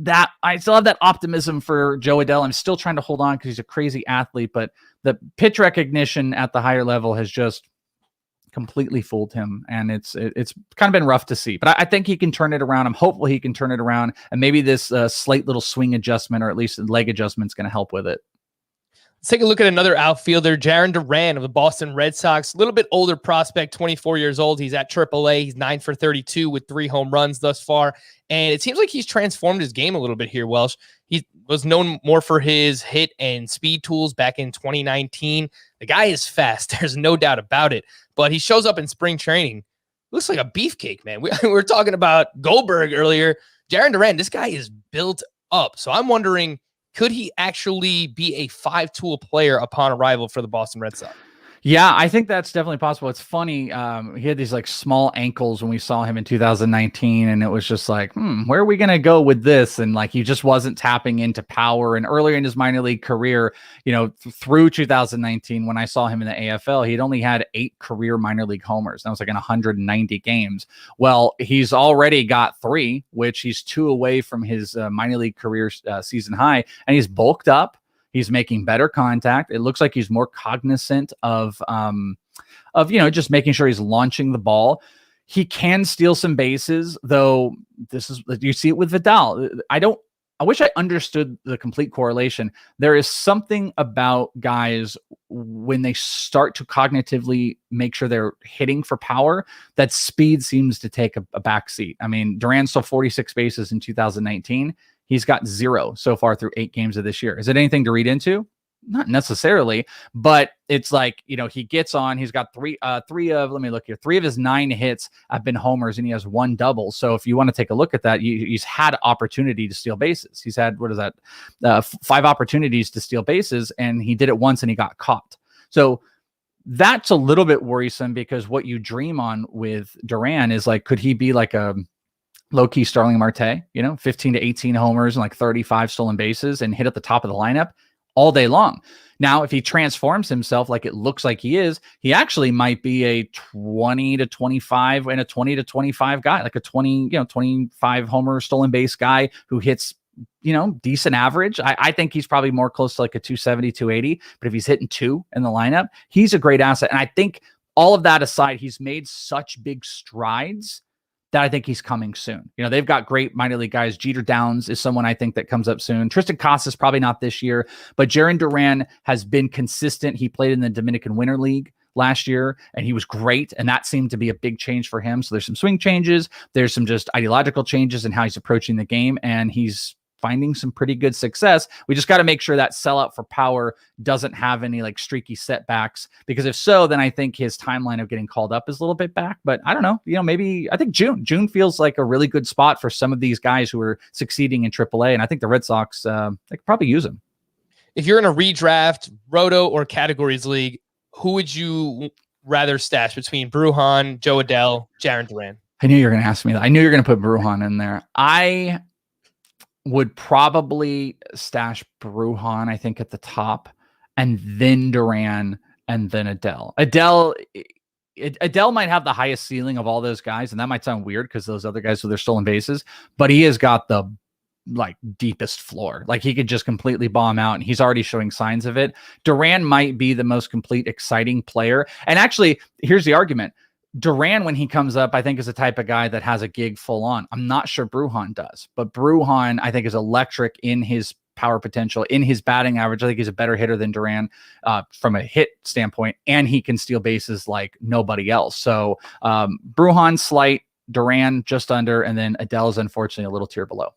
C: that. I still have that optimism for Joe Adell. I'm still trying to hold on, because he's a crazy athlete, but the pitch recognition at the higher level has just completely fooled him, and it's kind of been rough to see, but I think he can turn it around. I'm hopeful he can turn it around, and maybe this slight little swing adjustment, or at least leg adjustment, is going to help with it.
B: Let's take a look at another outfielder, Jarren Duran of the Boston Red Sox. A little bit older prospect, 24 years old. He's at AAA. He's 9 for 32 with 3 home runs thus far. And it seems like he's transformed his game a little bit here, Welsh. He was known more for his hit and speed tools back in 2019. The guy is fast. There's no doubt about it. But he shows up in spring training. Looks like a beefcake, man. We were talking about Goldberg earlier. Jarren Duran, this guy is built up. So I'm wondering, could he actually be a 5-tool player upon arrival for the Boston Red Sox?
C: Yeah, I think that's definitely possible. It's funny. He had these like small ankles when we saw him in 2019, and it was just like, where are we going to go with this? And like, he just wasn't tapping into power. And earlier in his minor league career, through 2019, when I saw him in the AFL, he'd only had 8 career minor league homers. That was like in 190 games. Well, he's already got 3, which he's 2 away from his minor league career season high, and he's bulked up. He's making better contact. It looks like he's more cognizant of just making sure he's launching the ball. He can steal some bases, though. You see it with Vidal. I wish I understood the complete correlation. There is something about guys when they start to cognitively make sure they're hitting for power, that speed seems to take a back seat. I mean, Duran stole 46 bases in 2019. He's got 0 so far through 8 games of this year. Is it anything to read into? Not necessarily, but it's like, he gets on, he's got 3 of his 9 hits have been homers, and he has 1 double. So if you want to take a look at that, he's had opportunity to steal bases. He's had, 5 opportunities to steal bases, and he did it once and he got caught. So that's a little bit worrisome, because what you dream on with Duran is like, could he be like a low-key Starling Marte, 15 to 18 homers and like 35 stolen bases and hit at the top of the lineup all day long. Now, if he transforms himself like it looks like he is, he actually might be a 20 to 25 and a 20 to 25 guy, like a 25 homer stolen base guy who hits, decent average. I think he's probably more close to like a 270, 280, but if he's hitting 2 in the lineup, he's a great asset. And I think all of that aside, he's made such big strides that I think he's coming soon. They've got great minor league guys. Jeter Downs is someone I think that comes up soon. Tristan Casas probably not this year, but Jarren Duran has been consistent. He played in the Dominican Winter League last year, and he was great, and that seemed to be a big change for him. So there's some swing changes. There's some just ideological changes in how he's approaching the game, and he's finding some pretty good success. We just got to make sure that sellout for power doesn't have any like streaky setbacks, because if so, then I think his timeline of getting called up is a little bit back. But I don't know, maybe I think June feels like a really good spot for some of these guys who are succeeding in AAA, and I think the Red Sox they could probably use him.
B: If you're in a redraft, roto, or categories league, who would you rather stash between Brujan, Joe Adell, Jarren Duran?
C: I knew you were going to ask me that. I knew you were going to put Brujan in there. I would probably stash Brujan, I think, at the top, and then Duran, and then Adell. Adell might have the highest ceiling of all those guys, and that might sound weird because those other guys with their stolen bases, but he has got the deepest floor. Like, he could just completely bomb out, and he's already showing signs of it. Duran might be the most complete, exciting player. And actually, here's the argument. Duran, when he comes up, I think is the type of guy that has a gig full on. I'm not sure Brujan does, but Brujan, I think, is electric in his power potential, in his batting average. I think he's a better hitter than Duran from a hit standpoint, and he can steal bases like nobody else. So Brujan slight, Duran just under, and then Adell is unfortunately a little tier below.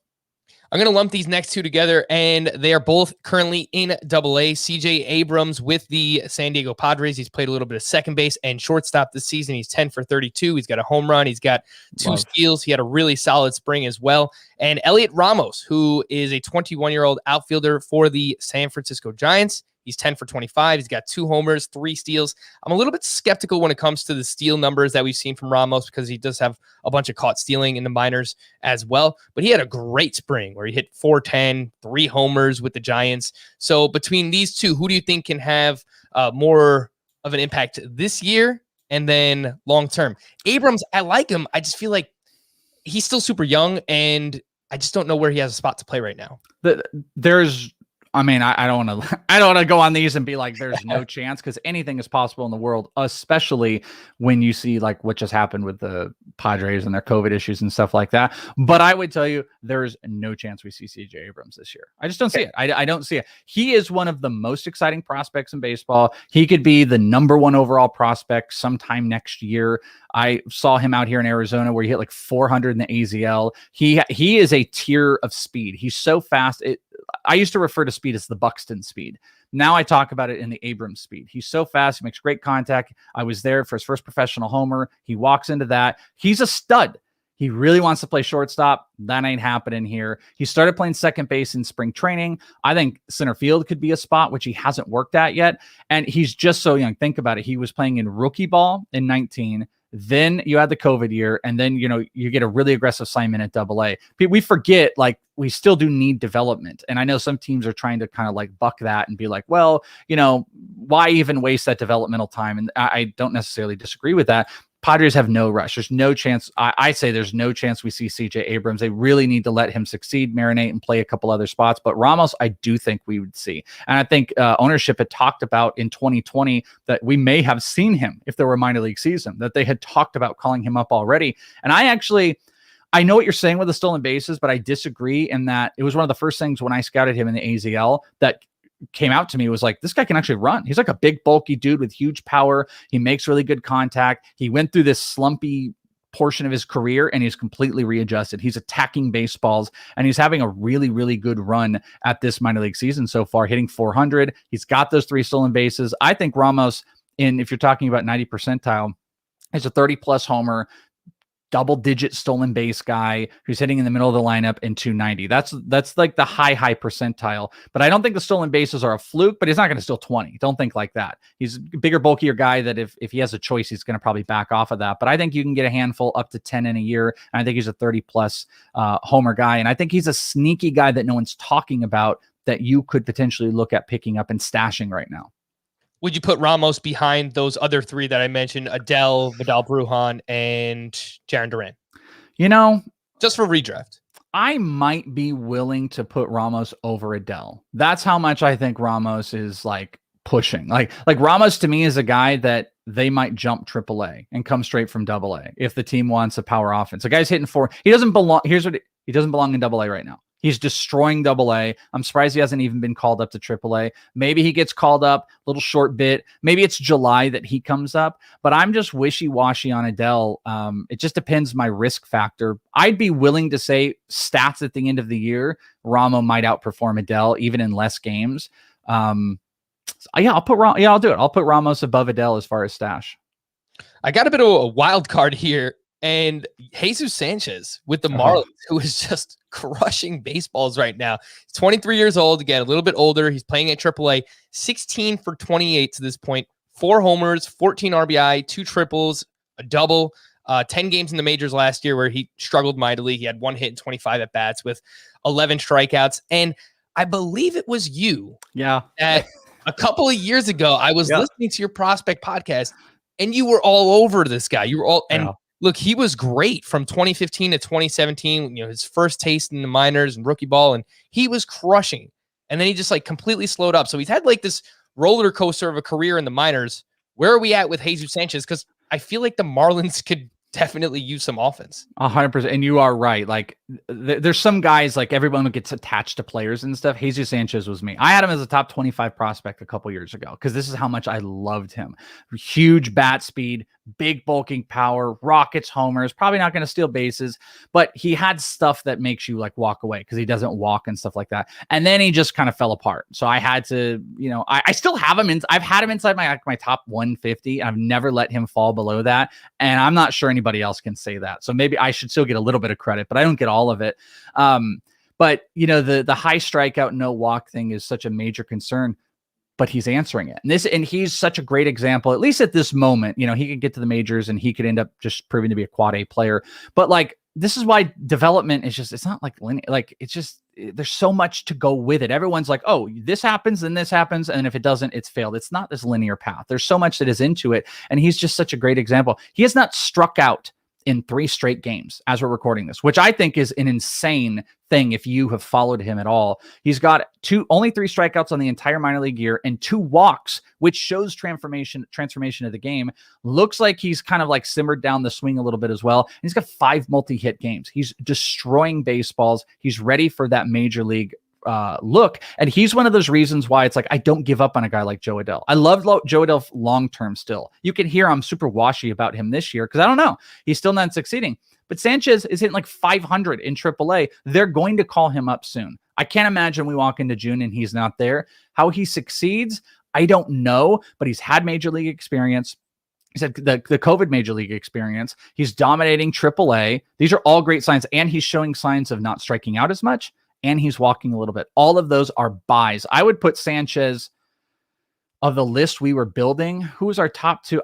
B: I'm going to lump these next two together, and they are both currently in AA. CJ Abrams with the San Diego Padres. He's played a little bit of second base and shortstop this season. He's 10 for 32. He's got a home run. He's got 2 steals. He had a really solid spring as well. And Elliot Ramos, who is a 21-year-old outfielder for the San Francisco Giants. He's 10 for 25. He's got 2 homers, 3 steals. I'm a little bit skeptical when it comes to the steal numbers that we've seen from Ramos, because he does have a bunch of caught stealing in the minors as well. But he had a great spring where he hit 410, 3 homers with the Giants. So between these two, who do you think can have more of an impact this year and then long-term? Abrams, I like him. I just feel like he's still super young, and I just don't know where he has a spot to play right now.
C: I mean, I don't want to. I don't want to go on these and be like, "There's no chance," because anything is possible in the world, especially when you see like what just happened with the Padres and their COVID issues and stuff like that. But I would tell you, there's no chance we see CJ Abrams this year. I just don't see it. I don't see it. He is one of the most exciting prospects in baseball. He could be the #1 overall prospect sometime next year. I saw him out here in Arizona where he hit like 400 in the AZL. He is a tier of speed. He's so fast. I used to refer to speed as the Buxton speed. Now I talk about it in the Abrams speed. He's so fast. He makes great contact. I was there for his first professional homer. He walks into that. He's a stud. He really wants to play shortstop. That ain't happening here. He started playing second base in spring training. I think center field could be a spot, which he hasn't worked at yet. And he's just so young. Think about it. He was playing in rookie ball in 19. Then you had the COVID year, and then, you get a really aggressive assignment at AA. We forget, like, we still do need development. And I know some teams are trying to kind of like buck that and be like, well, why even waste that developmental time? And I don't necessarily disagree with that. Padres have no rush. There's no chance. I say there's no chance we see CJ Abrams. They really need to let him succeed, marinate, and play a couple other spots. But Ramos, I do think we would see. And I think ownership had talked about in 2020 that we may have seen him if there were a minor league season, that they had talked about calling him up already. And I know what you're saying with the stolen bases, but I disagree in that it was one of the first things when I scouted him in the AZL that came out to me was like, this guy can actually run. He's like a big, bulky dude with huge power. He makes really good contact. He went through this slumpy portion of his career and he's completely readjusted. He's attacking baseballs and he's having a really, really good run at this minor league season so far, hitting 400. He's got those 3 stolen bases. I think Ramos, if you're talking about 90 percentile, is a 30-plus homer, double-digit stolen base guy who's hitting in the middle of the lineup in 290. That's like the high percentile. But I don't think the stolen bases are a fluke, but he's not going to steal 20. Don't think like that. He's a bigger, bulkier guy that if he has a choice, he's going to probably back off of that. But I think you can get a handful up to 10 in a year. And I think he's a 30-plus homer guy. And I think he's a sneaky guy that no one's talking about that you could potentially look at picking up and stashing right now.
B: Would you put Ramos behind those other 3 that I mentioned, Adell, Vidal, Brujan, and Jarren Duran?
C: Just
B: for redraft.
C: I might be willing to put Ramos over Adell. That's how much I think Ramos is like pushing. Like Ramos to me is a guy that they might jump AAA and come straight from AA if the team wants a power offense. The guy's hitting 4. He doesn't belong. He doesn't belong in AA right now. He's destroying AA. I'm surprised he hasn't even been called up to AAA. Maybe he gets called up a little short bit. Maybe it's July that he comes up, but I'm just wishy-washy on Adell. It just depends my risk factor. I'd be willing to say stats at the end of the year, Ramo might outperform Adell even in less games. I'll do it. I'll put Ramos above Adell as far as stash.
B: I got a bit of a wild card here. And Jesus Sanchez with the Marlins, who is just crushing baseballs right now. He's 23 years old, again, a little bit older. He's playing at AAA, 16 for 28 to this point, 4 homers, 14 RBI, 2 triples, a double, 10 games in the majors last year where he struggled mightily. He had 1 hit and 25 at bats with 11 strikeouts. And I believe it was you.
C: Yeah.
B: That a couple of years ago, I was listening to your prospect podcast and you were all over this guy. You were all, and look, he was great from 2015 to 2017, his first taste in the minors and rookie ball, and he was crushing. And then he just like completely slowed up. So he's had like this roller coaster of a career in the minors. Where are we at with Jesus Sanchez? Because I feel like the Marlins could definitely use some offense.
C: 100%. And you are right. Like there's some guys, like everyone gets attached to players and stuff. Jesus Sanchez was me. I had him as a top 25 prospect a couple years ago because this is how much I loved him. Huge bat speed, big bulking power, rockets, homers, probably not going to steal bases, but he had stuff that makes you like walk away because he doesn't walk and stuff like that. And then he just kind of fell apart. So I had to, I still have him I've had him inside my top 150. I've never let him fall below that. And I'm not sure anybody else can say that. So maybe I should still get a little bit of credit, but I don't get all of it. But the high strikeout, no walk thing is such a major concern. But he's answering it. And he's such a great example, at least at this moment. He could get to the majors and he could end up just proving to be a quad A player. But like, this is why development is just, it's not like linear. Like, it's just, there's so much to go with it. Everyone's like, oh, this happens and this happens. And if it doesn't, it's failed. It's not this linear path. There's so much that is into it. And he's just such a great example. He has not struck out in 3 straight games as we're recording this, which I think is an insane thing if you have followed him at all. He's got only 3 strikeouts on the entire minor league year and 2 walks, which shows transformation of the game. Looks like he's kind of like simmered down the swing a little bit as well. And he's got 5 multi-hit games. He's destroying baseballs. He's ready for that major league look. And he's one of those reasons why it's like, I don't give up on a guy like Joe Adell. I love Joe Adell long-term still. You can hear I'm super washy about him this year because I don't know. He's still not succeeding. But Sanchez is hitting like 500 in AAA. They're going to call him up soon. I can't imagine we walk into June and he's not there. How he succeeds, I don't know, but he's had major league experience. He's had the COVID major league experience. He's dominating AAA. These are all great signs. And he's showing signs of not striking out as much. And he's walking a little bit. All of those are buys. I would put Sanchez of the list we were building. Who was our top 2?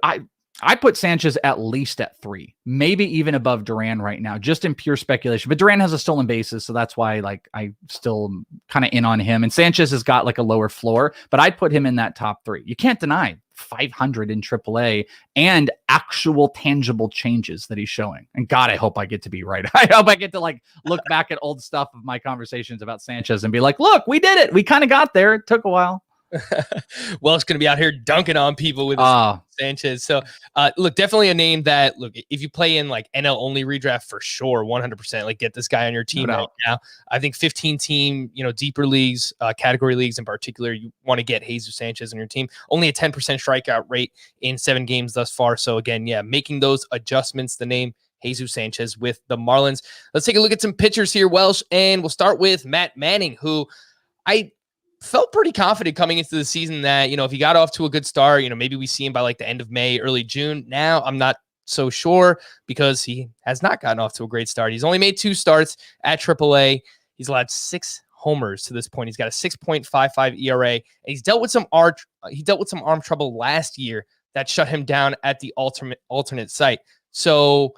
C: I put Sanchez at least at 3, maybe even above Duran right now, just in pure speculation. But Duran has a stolen bases, so that's why like I still kind of in on him. And Sanchez has got like a lower floor, but I'd put him in that top 3. You can't deny 500 in AAA and actual tangible changes that he's showing. And God, I hope I get to be right. I hope I get to like look back at old stuff of my conversations about Sanchez and be like, look, we did it. We kind of got there. It took a while.
B: Welsh going to be out here dunking on people with Sanchez. So look, definitely a name that, look, if you play in like NL only redraft, for sure, 100%, like get this guy on your team right now. I think 15 team, deeper leagues, category leagues in particular, you want to get Jesus Sanchez on your team. Only a 10% strikeout rate in 7 games thus far. So again, making those adjustments, the name Jesus Sanchez with the Marlins. Let's take a look at some pitchers here, Welsh, and we'll start with Matt Manning, who I felt pretty confident coming into the season that, if he got off to a good start, maybe we see him by like the end of May, early June. Now I'm not so sure because he has not gotten off to a great start. He's only made 2 starts at AAA. He's allowed 6 homers to this point. He's got a 6.55 ERA, and he's dealt with some arm trouble last year that shut him down at the alternate site. So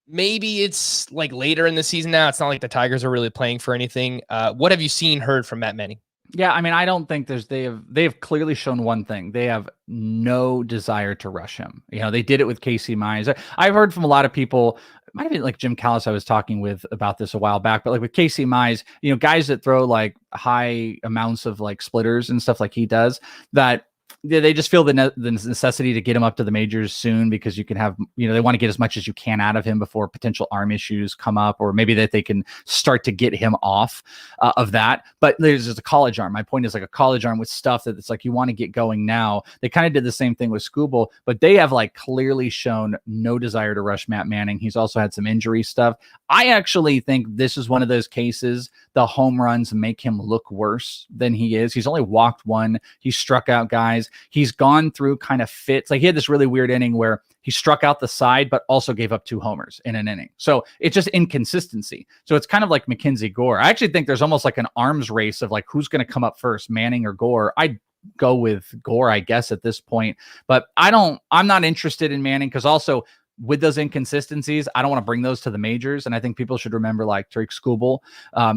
B: maybe it's like later in the season now. It's not like the Tigers are really playing for anything. What have you heard from Matt Manning?
C: Yeah, I mean, I don't think they have clearly shown one thing. They have no desire to rush him. They did it with Casey Mize. I've heard from a lot of people, might have been like Jim Callis I was talking with about this a while back, but like with Casey Mize, guys that throw like high amounts of like splitters and stuff like he does, that they just feel the necessity to get him up to the majors soon because you can have, they want to get as much as you can out of him before potential arm issues come up, or maybe that they can start to get him off of that. But there's just a college arm. My point is like a college arm with stuff that it's like you want to get going now. They kind of did the same thing with Skubal, but they have like clearly shown no desire to rush Matt Manning. He's also had some injury stuff. I actually think this is one of those cases the home runs make him look worse than he is. He's only walked 1. He struck out guys. He's gone through kind of fits. Like he had this really weird inning where he struck out the side, but also gave up 2 homers in an inning. So it's just inconsistency. So it's kind of like Mackenzie Gore. I actually think there's almost like an arms race of like, who's going to come up first, Manning or Gore? I'd go with Gore, I guess, at this point, but I'm not interested in Manning because also with those inconsistencies, I don't want to bring those to the majors. And I think people should remember like Tariq Skubal,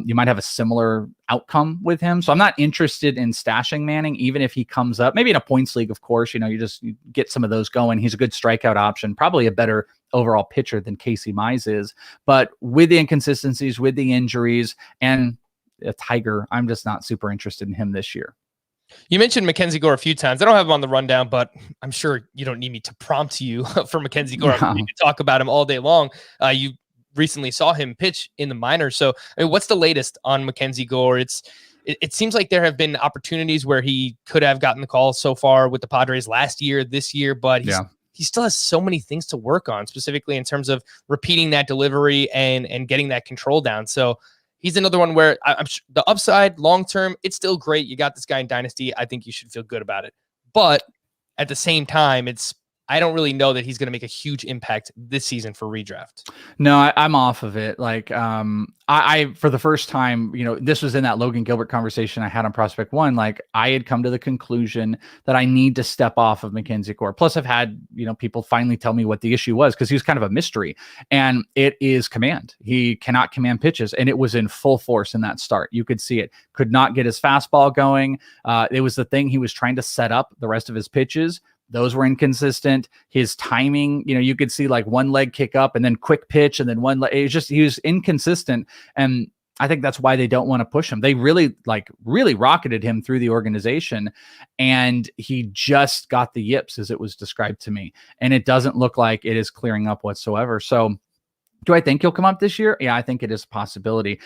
C: you might have a similar outcome with him. So I'm not interested in stashing Manning, even if he comes up, maybe in a points league, of course, you get some of those going. He's a good strikeout option, probably a better overall pitcher than Casey Mize is. But with the inconsistencies, with the injuries and a Tiger, I'm just not super interested in him this year.
B: You mentioned Mackenzie Gore a few times. I don't have him on the rundown, but I'm sure you don't need me to prompt you for Mackenzie Gore. No. You can talk about him all day long. You recently saw him pitch in the minors. So, what's the latest on Mackenzie Gore? It seems like there have been opportunities where he could have gotten the call so far with the Padres last year, this year, but he still has so many things to work on, specifically in terms of repeating that delivery and getting that control down. So he's another one where I'm sure the upside long-term, it's still great. You got this guy in Dynasty. I think you should feel good about it. But at the same time, I don't really know that he's going to make a huge impact this season for redraft.
C: No, I'm off of it. Like, I for the first time, this was in that Logan Gilbert conversation I had on Prospect One. Like, I had come to the conclusion that I need to step off of Mackenzie Gore. Plus, I've had, people finally tell me what the issue was because he was kind of a mystery. And it is command. He cannot command pitches. And it was in full force in that start. You could see it. Could not get his fastball going. It was the thing he was trying to set up the rest of his pitches. those were inconsistent. His timing, you could see like one leg kick up and then quick pitch and then one leg. It was just, he was inconsistent. And I think that's why they don't want to push him. They really rocketed him through the organization, and he just got the yips, as it was described to me. And it doesn't look like it is clearing up whatsoever. So do I think he'll come up this year? Yeah, I think it is a possibility.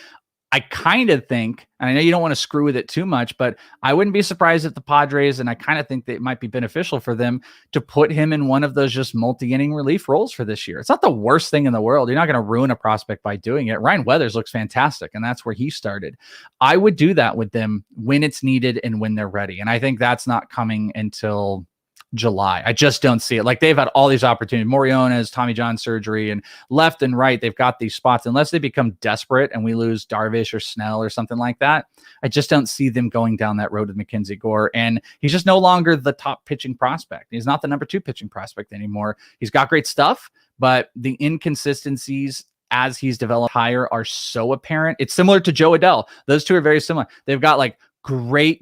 C: I kind of think, and I know you don't want to screw with it too much, but I wouldn't be surprised if the Padres, and I kind of think that it might be beneficial for them to put him in one of those just multi-inning relief roles for this year. It's not the worst thing in the world. You're not going to ruin a prospect by doing it. Ryan Weathers looks fantastic, and that's where he started. I would do that with them when it's needed and when they're ready. And I think that's not coming until July. I just don't see it. Like, they've had all these opportunities. Moriones, Tommy John surgery, and left and right, they've got these spots. Unless they become desperate and we lose Darvish or Snell or something like that, I just don't see them going down that road with Mackenzie Gore. And he's just no longer the top pitching prospect. He's not the number 2 pitching prospect anymore. He's got great stuff, but the inconsistencies as he's developed higher are so apparent. It's similar to Joe Adell. Those two are very similar. They've got like great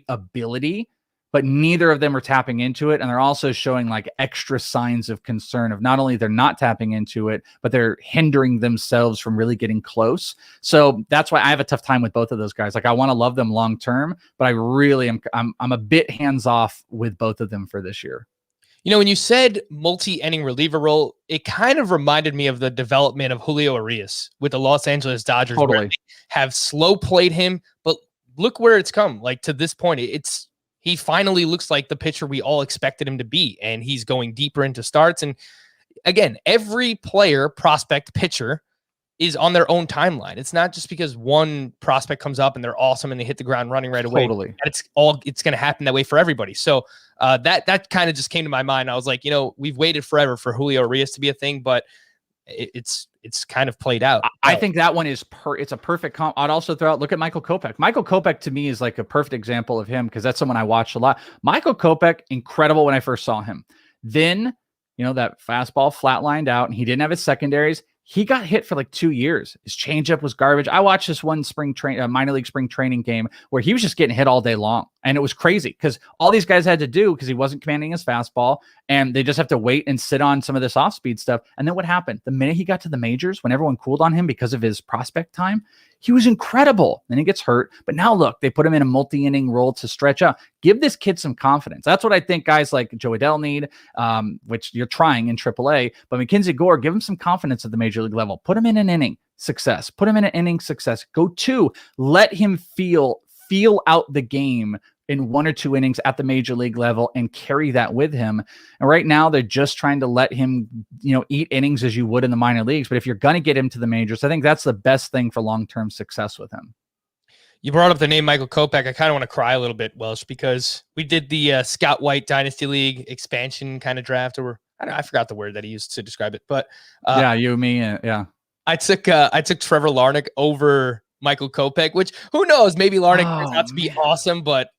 C: ability, but neither of them are tapping into it. And they're also showing like extra signs of concern of not only they're not tapping into it, but they're hindering themselves from really getting close. So that's why I have a tough time with both of those guys. Like, I want to love them long-term, but I really I'm a bit hands-off with both of them for this year.
B: When you said multi-inning reliever role, it kind of reminded me of the development of Julio Urias with the Los Angeles Dodgers.
C: Totally.
B: Where they have slow played him, but look where it's come. Like, to this point, he finally looks like the pitcher we all expected him to be, and he's going deeper into starts. And again, every player, prospect, pitcher is on their own timeline. It's not just because one prospect comes up and they're awesome and they hit the ground running right away.
C: Totally.
B: It's going to happen that way for everybody. So that kind of just came to my mind. I was like, we've waited forever for Julio Urias to be a thing, but it's kind of played out.
C: I think that one is it's a perfect comp. I'd also throw out, look at Michael Kopech. Michael Kopech to me is like a perfect example of him, because that's someone I watched a lot. Michael Kopech, incredible when I first saw him. Then, that fastball flatlined out and he didn't have his secondaries. He got hit for like 2 years. His changeup was garbage. I watched this one minor league spring training game where he was just getting hit all day long. And it was crazy because all these guys had to do, because he wasn't commanding his fastball, and they just have to wait and sit on some of this off-speed stuff. And then what happened? The minute he got to the majors, when everyone cooled on him because of his prospect time, he was incredible. Then he gets hurt. But now look, they put him in a multi-inning role to stretch out. Give this kid some confidence. That's what I think guys like Joe Adell need, which you're trying in AAA. But Mackenzie Gore, give him some confidence at the major league level. Put him in an inning success. Put him in an inning success. Go 2. Let him feel out the game in 1 or 2 innings at the major league level and carry that with him. And right now they're just trying to let him, eat innings as you would in the minor leagues. But if you're going to get him to the majors, I think that's the best thing for long-term success with him.
B: You brought up the name Michael Kopech. I kind of want to cry a little bit, Welsh, because we did the Scott White Dynasty League expansion kind of draft, or I forgot the word that he used to describe it, but
C: you, me, yeah.
B: I took Trevor Larnach over Michael Kopech, which who knows, maybe Larnach turns out to be awesome, but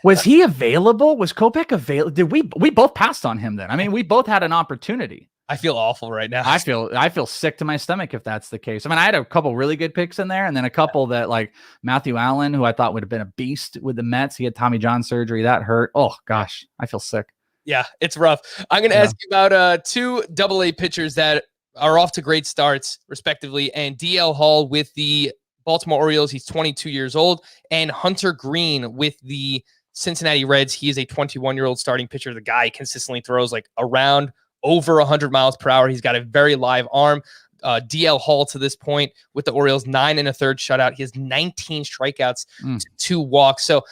C: was he available? Was Kopech available? Did we both passed on him then? I mean, we both had an opportunity.
B: I feel awful right now.
C: I feel sick to my stomach if that's the case. I mean, I had a couple really good picks in there, and then a couple that, like Matthew Allen, who I thought would have been a beast with the Mets. He had Tommy John surgery. That hurt. Oh gosh, I feel sick.
B: Yeah, it's rough. I'm going to ask you about 2 AA pitchers that are off to great starts, respectively, and DL Hall with the Baltimore Orioles. He's 22 years old, and Hunter Greene with the Cincinnati Reds. He is a 21-year-old starting pitcher. The guy consistently throws like around over 100 miles per hour. He's got a very live arm. DL Hall to this point with the Orioles, 9 1/3 shutout. He has 19 strikeouts, 2 walks. So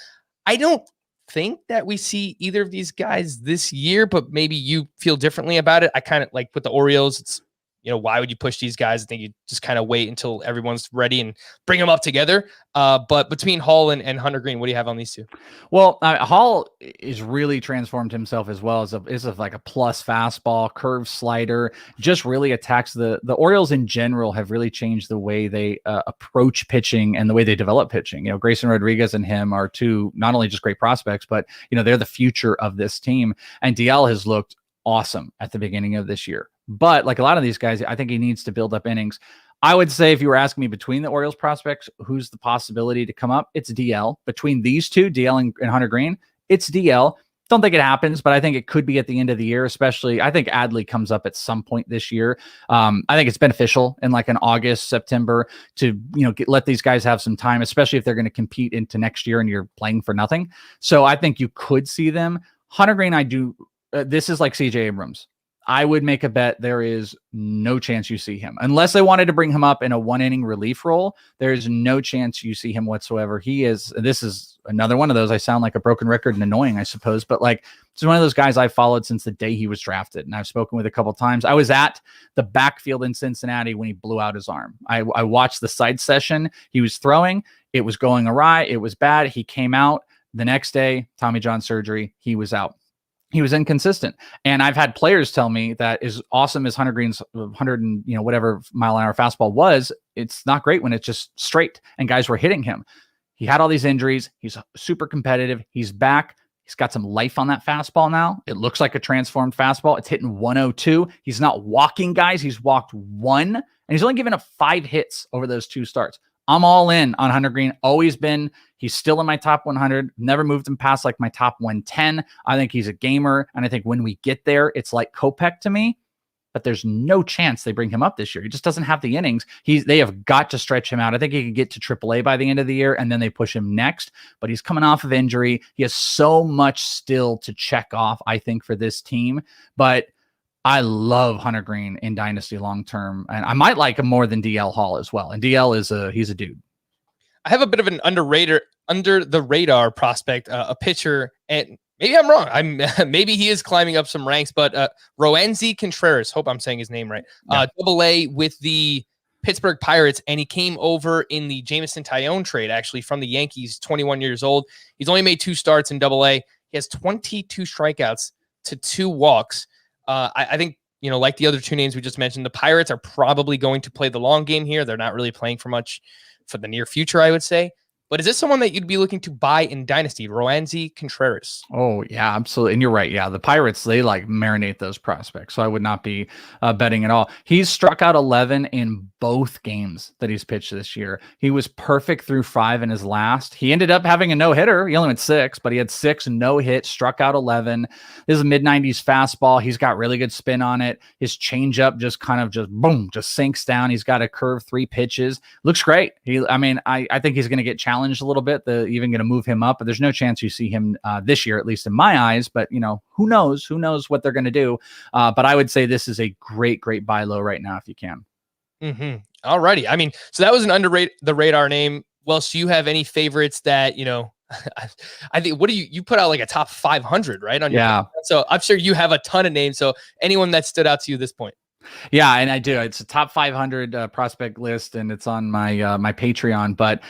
B: I don't think that we see either of these guys this year, but maybe you feel differently about it. I kind of like with the Orioles, it's, why would you push these guys? I think you just kind of wait until everyone's ready and bring them up together. But between Hall and Hunter Greene, what do you have on these 2?
C: Well, Hall is really transformed himself as well as like a plus fastball, curve slider, just really attacks the Orioles in general have really changed the way they approach pitching and the way they develop pitching. Grayson Rodriguez and him are 2, not only just great prospects, but they're the future of this team. And DL has looked awesome at the beginning of this year. But like a lot of these guys, I think he needs to build up innings. I would say if you were asking me between the Orioles prospects, who's the possibility to come up? It's DL. Between these 2, DL and Hunter Greene, it's DL. Don't think it happens, but I think it could be at the end of the year, especially I think Adley comes up at some point this year. I think it's beneficial in like an August, September to, let these guys have some time, especially if they're going to compete into next year and you're playing for nothing. So I think you could see them. Hunter Greene, this is like CJ Abrams. I would make a bet there is no chance you see him unless they wanted to bring him up in a 1-inning relief role. There's no chance you see him whatsoever. This is another one of those. I sound like a broken record and annoying, I suppose, but like, it's one of those guys I followed since the day he was drafted. And I've spoken with a couple of times. I was at the backfield in Cincinnati when he blew out his arm. I watched the side session. He was throwing. It was going awry. It was bad. He came out the next day, Tommy John surgery. He was out. He was inconsistent. And I've had players tell me that as awesome as Hunter Greene's 100 and whatever mile an hour fastball was, it's not great when it's just straight and guys were hitting him. He had all these injuries. He's super competitive. He's back. He's got some life on that fastball now. It looks like a transformed fastball. It's hitting 102. He's not walking guys. He's walked 1, and he's only given up 5 hits over those 2 starts. I'm all in on Hunter Greene. Always been. He's still in my top 100. Never moved him past like my top 110. I think he's a gamer. And I think when we get there, it's like Kopech to me. But there's no chance they bring him up this year. He just doesn't have the innings. They have got to stretch him out. I think he could get to AAA by the end of the year, and then they push him next. But he's coming off of injury. He has so much still to check off, I think, for this team. But I love Hunter Greene in Dynasty long-term, and I might like him more than DL Hall as well. And DL he's a dude.
B: I have a bit of an under the radar prospect, a pitcher, and maybe I'm wrong. Maybe he is climbing up some ranks, but Roansy Contreras, hope I'm saying his name right.
C: Yeah.
B: AA with the Pittsburgh Pirates, and he came over in the Jameson Taillon trade, actually, from the Yankees, 21 years old. He's only made 2 starts in AA. He has 22 strikeouts to 2 walks. I think, like the other 2 names we just mentioned, the Pirates are probably going to play the long game here. They're not really playing for much for the near future, I would say. But is this someone that you'd be looking to buy in Dynasty, Roansy Contreras?
C: Oh, yeah, absolutely. And you're right. Yeah, the Pirates, they like marinate those prospects. So I would not be betting at all. He's struck out 11 in both games that he's pitched this year. He was perfect through 5 in his last. He ended up having a no-hitter. He only went 6, but he had 6 no-hits, struck out 11. This is a mid-90s fastball. He's got really good spin on it. His changeup just boom, just sinks down. He's got a curve, 3 pitches. Looks great. I think he's going to get challenged a little bit. They're even going to move him up, but there's no chance you see him this year, at least in my eyes. But who knows what they're going to do. But I would say this is a great buy low right now if you can.
B: Mm-hmm. All righty. So that was an under the radar name. Welsh, do you have any favorites that I think you put out like a top 500, right? On your so I'm sure you have a ton of names. So anyone that stood out to you at this point?
C: Yeah, and I do. It's a top 500 prospect list, and it's on my my Patreon. But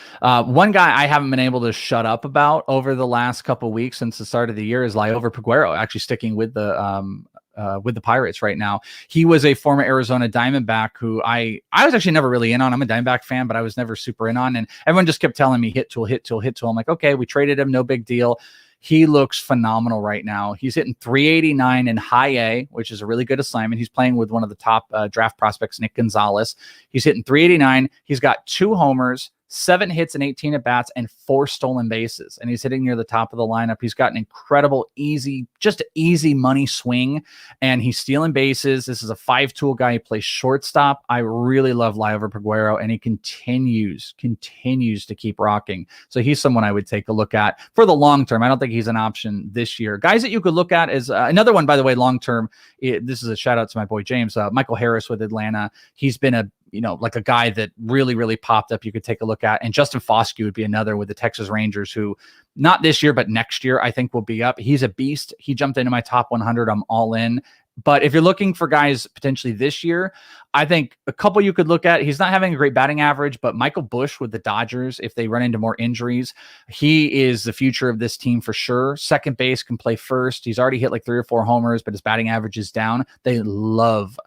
C: one guy I haven't been able to shut up about over the last couple of weeks since the start of the year is Liover Peguero, actually sticking with the Pirates right now. He was a former Arizona Diamondback who I was actually never really in on. I'm a Diamondback fan, but I was never super in on. And everyone just kept telling me hit tool. I'm like, okay, we traded him. No big deal. He looks phenomenal right now. He's hitting 389 in high A, which is a really good assignment. He's playing with one of the top draft prospects, Nick Gonzalez. He's hitting 389. He's got 2 homers, 7 hits and 18 at-bats, and 4 stolen bases. And he's hitting near the top of the lineup. He's got an incredible, easy money swing, and he's stealing bases. This is a 5-tool guy. He plays shortstop. I really love Liover Peguero, and he continues to keep rocking. So he's someone I would take a look at for the long term. I don't think he's an option this year. Guys that you could look at is another one, by the way, long term. This is a shout out to my boy James, Michael Harris with Atlanta. He's been a guy that really popped up you could take a look at. And Justin Foscue would be another with the Texas Rangers who not this year, but next year, I think will be up. He's a beast. He jumped into my top 100. I'm all in. But if you're looking for guys potentially this year, I think a couple you could look at. He's not having a great batting average, but Michael Busch with the Dodgers, if they run into more injuries, he is the future of this team for sure. Second base, can play first. He's already hit like 3 or 4 homers, but his batting average is down. They love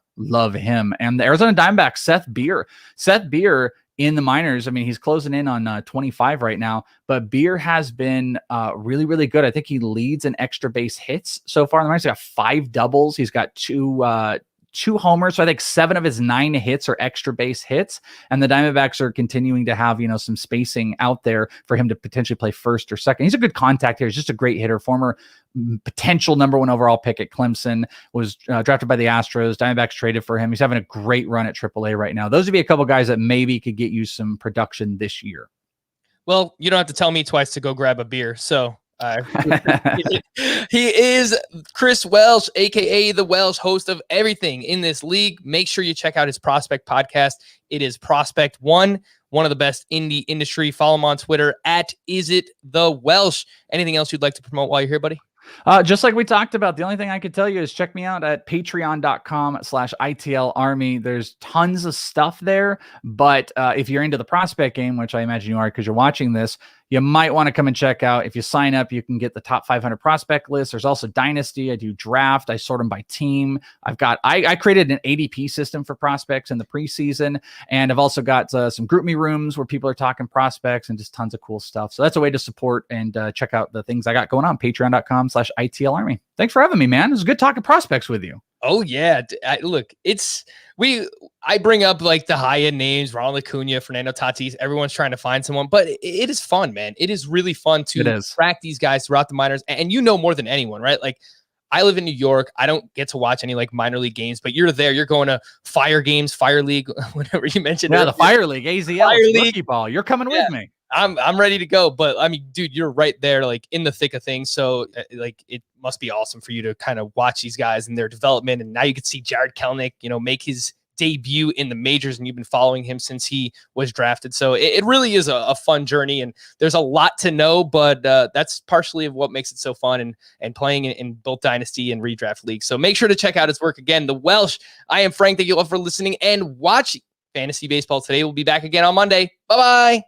C: him. And the Arizona Diamondbacks, Seth Beer in the minors. He's closing in on 25 right now, but Beer has been really good. I think he leads in extra base hits so far in the minors. He's got 5 doubles. He's got 2 2 homers. So I think 7 of his 9 hits are extra base hits. And the Diamondbacks are continuing to have, some spacing out there for him to potentially play first or second. He's a good contact here. He's just a great hitter. Former potential number 1 overall pick at Clemson, was drafted by the Astros. Diamondbacks traded for him. He's having a great run at AAA right now. Those would be a couple guys that maybe could get you some production this year.
B: Well, you don't have to tell me twice to go grab a beer. So he is Chris Welsh, aka the Welsh, host of everything in this league. Make sure you check out his Prospect podcast. It is Prospect One of the best in the industry. Follow him on Twitter at @IsItTheWelsh. Anything else you'd like to promote while you're here, buddy?
C: Just like we talked about, the only thing I could tell you is check me out at patreon.com/ITL Army. There's tons of stuff there, but if you're into the prospect game, which I imagine you are because you're watching this, you might want to come and check out. If you sign up, you can get the top 500 prospect list. There's also Dynasty. I do draft. I sort them by team. I created an ADP system for prospects in the preseason, and I've also got some group me rooms where people are talking prospects and just tons of cool stuff. So that's a way to support and check out the things I got going on. Patreon.com/ITL Army. Thanks for having me, man. It was good talking prospects with you.
B: Oh yeah, look, I bring up like the high end names, Ronald Acuna, Fernando Tatis. Everyone's trying to find someone, but it is fun, man. It is really fun to track these guys throughout the minors, and more than anyone, right? Like, I live in New York. I don't get to watch any like minor league games, but you're there. You're going to Fire games, Fire League, whatever you mentioned.
C: Yeah, the Fire League, AZL, Fire League ball. You're coming with me.
B: I'm ready to go. But I mean, dude, you're right there, like in the thick of things. So like, it must be awesome for you to kind of watch these guys and their development. And now you can see Jared Kelenic, make his debut in the majors, and you've been following him since he was drafted. So it really is a fun journey, and there's a lot to know, but that's partially of what makes it so fun and playing in both Dynasty and Redraft League. So make sure to check out his work again. The Welsh. I am Frank. Thank you all for listening and watching Fantasy Baseball Today. We'll be back again on Monday. Bye-bye.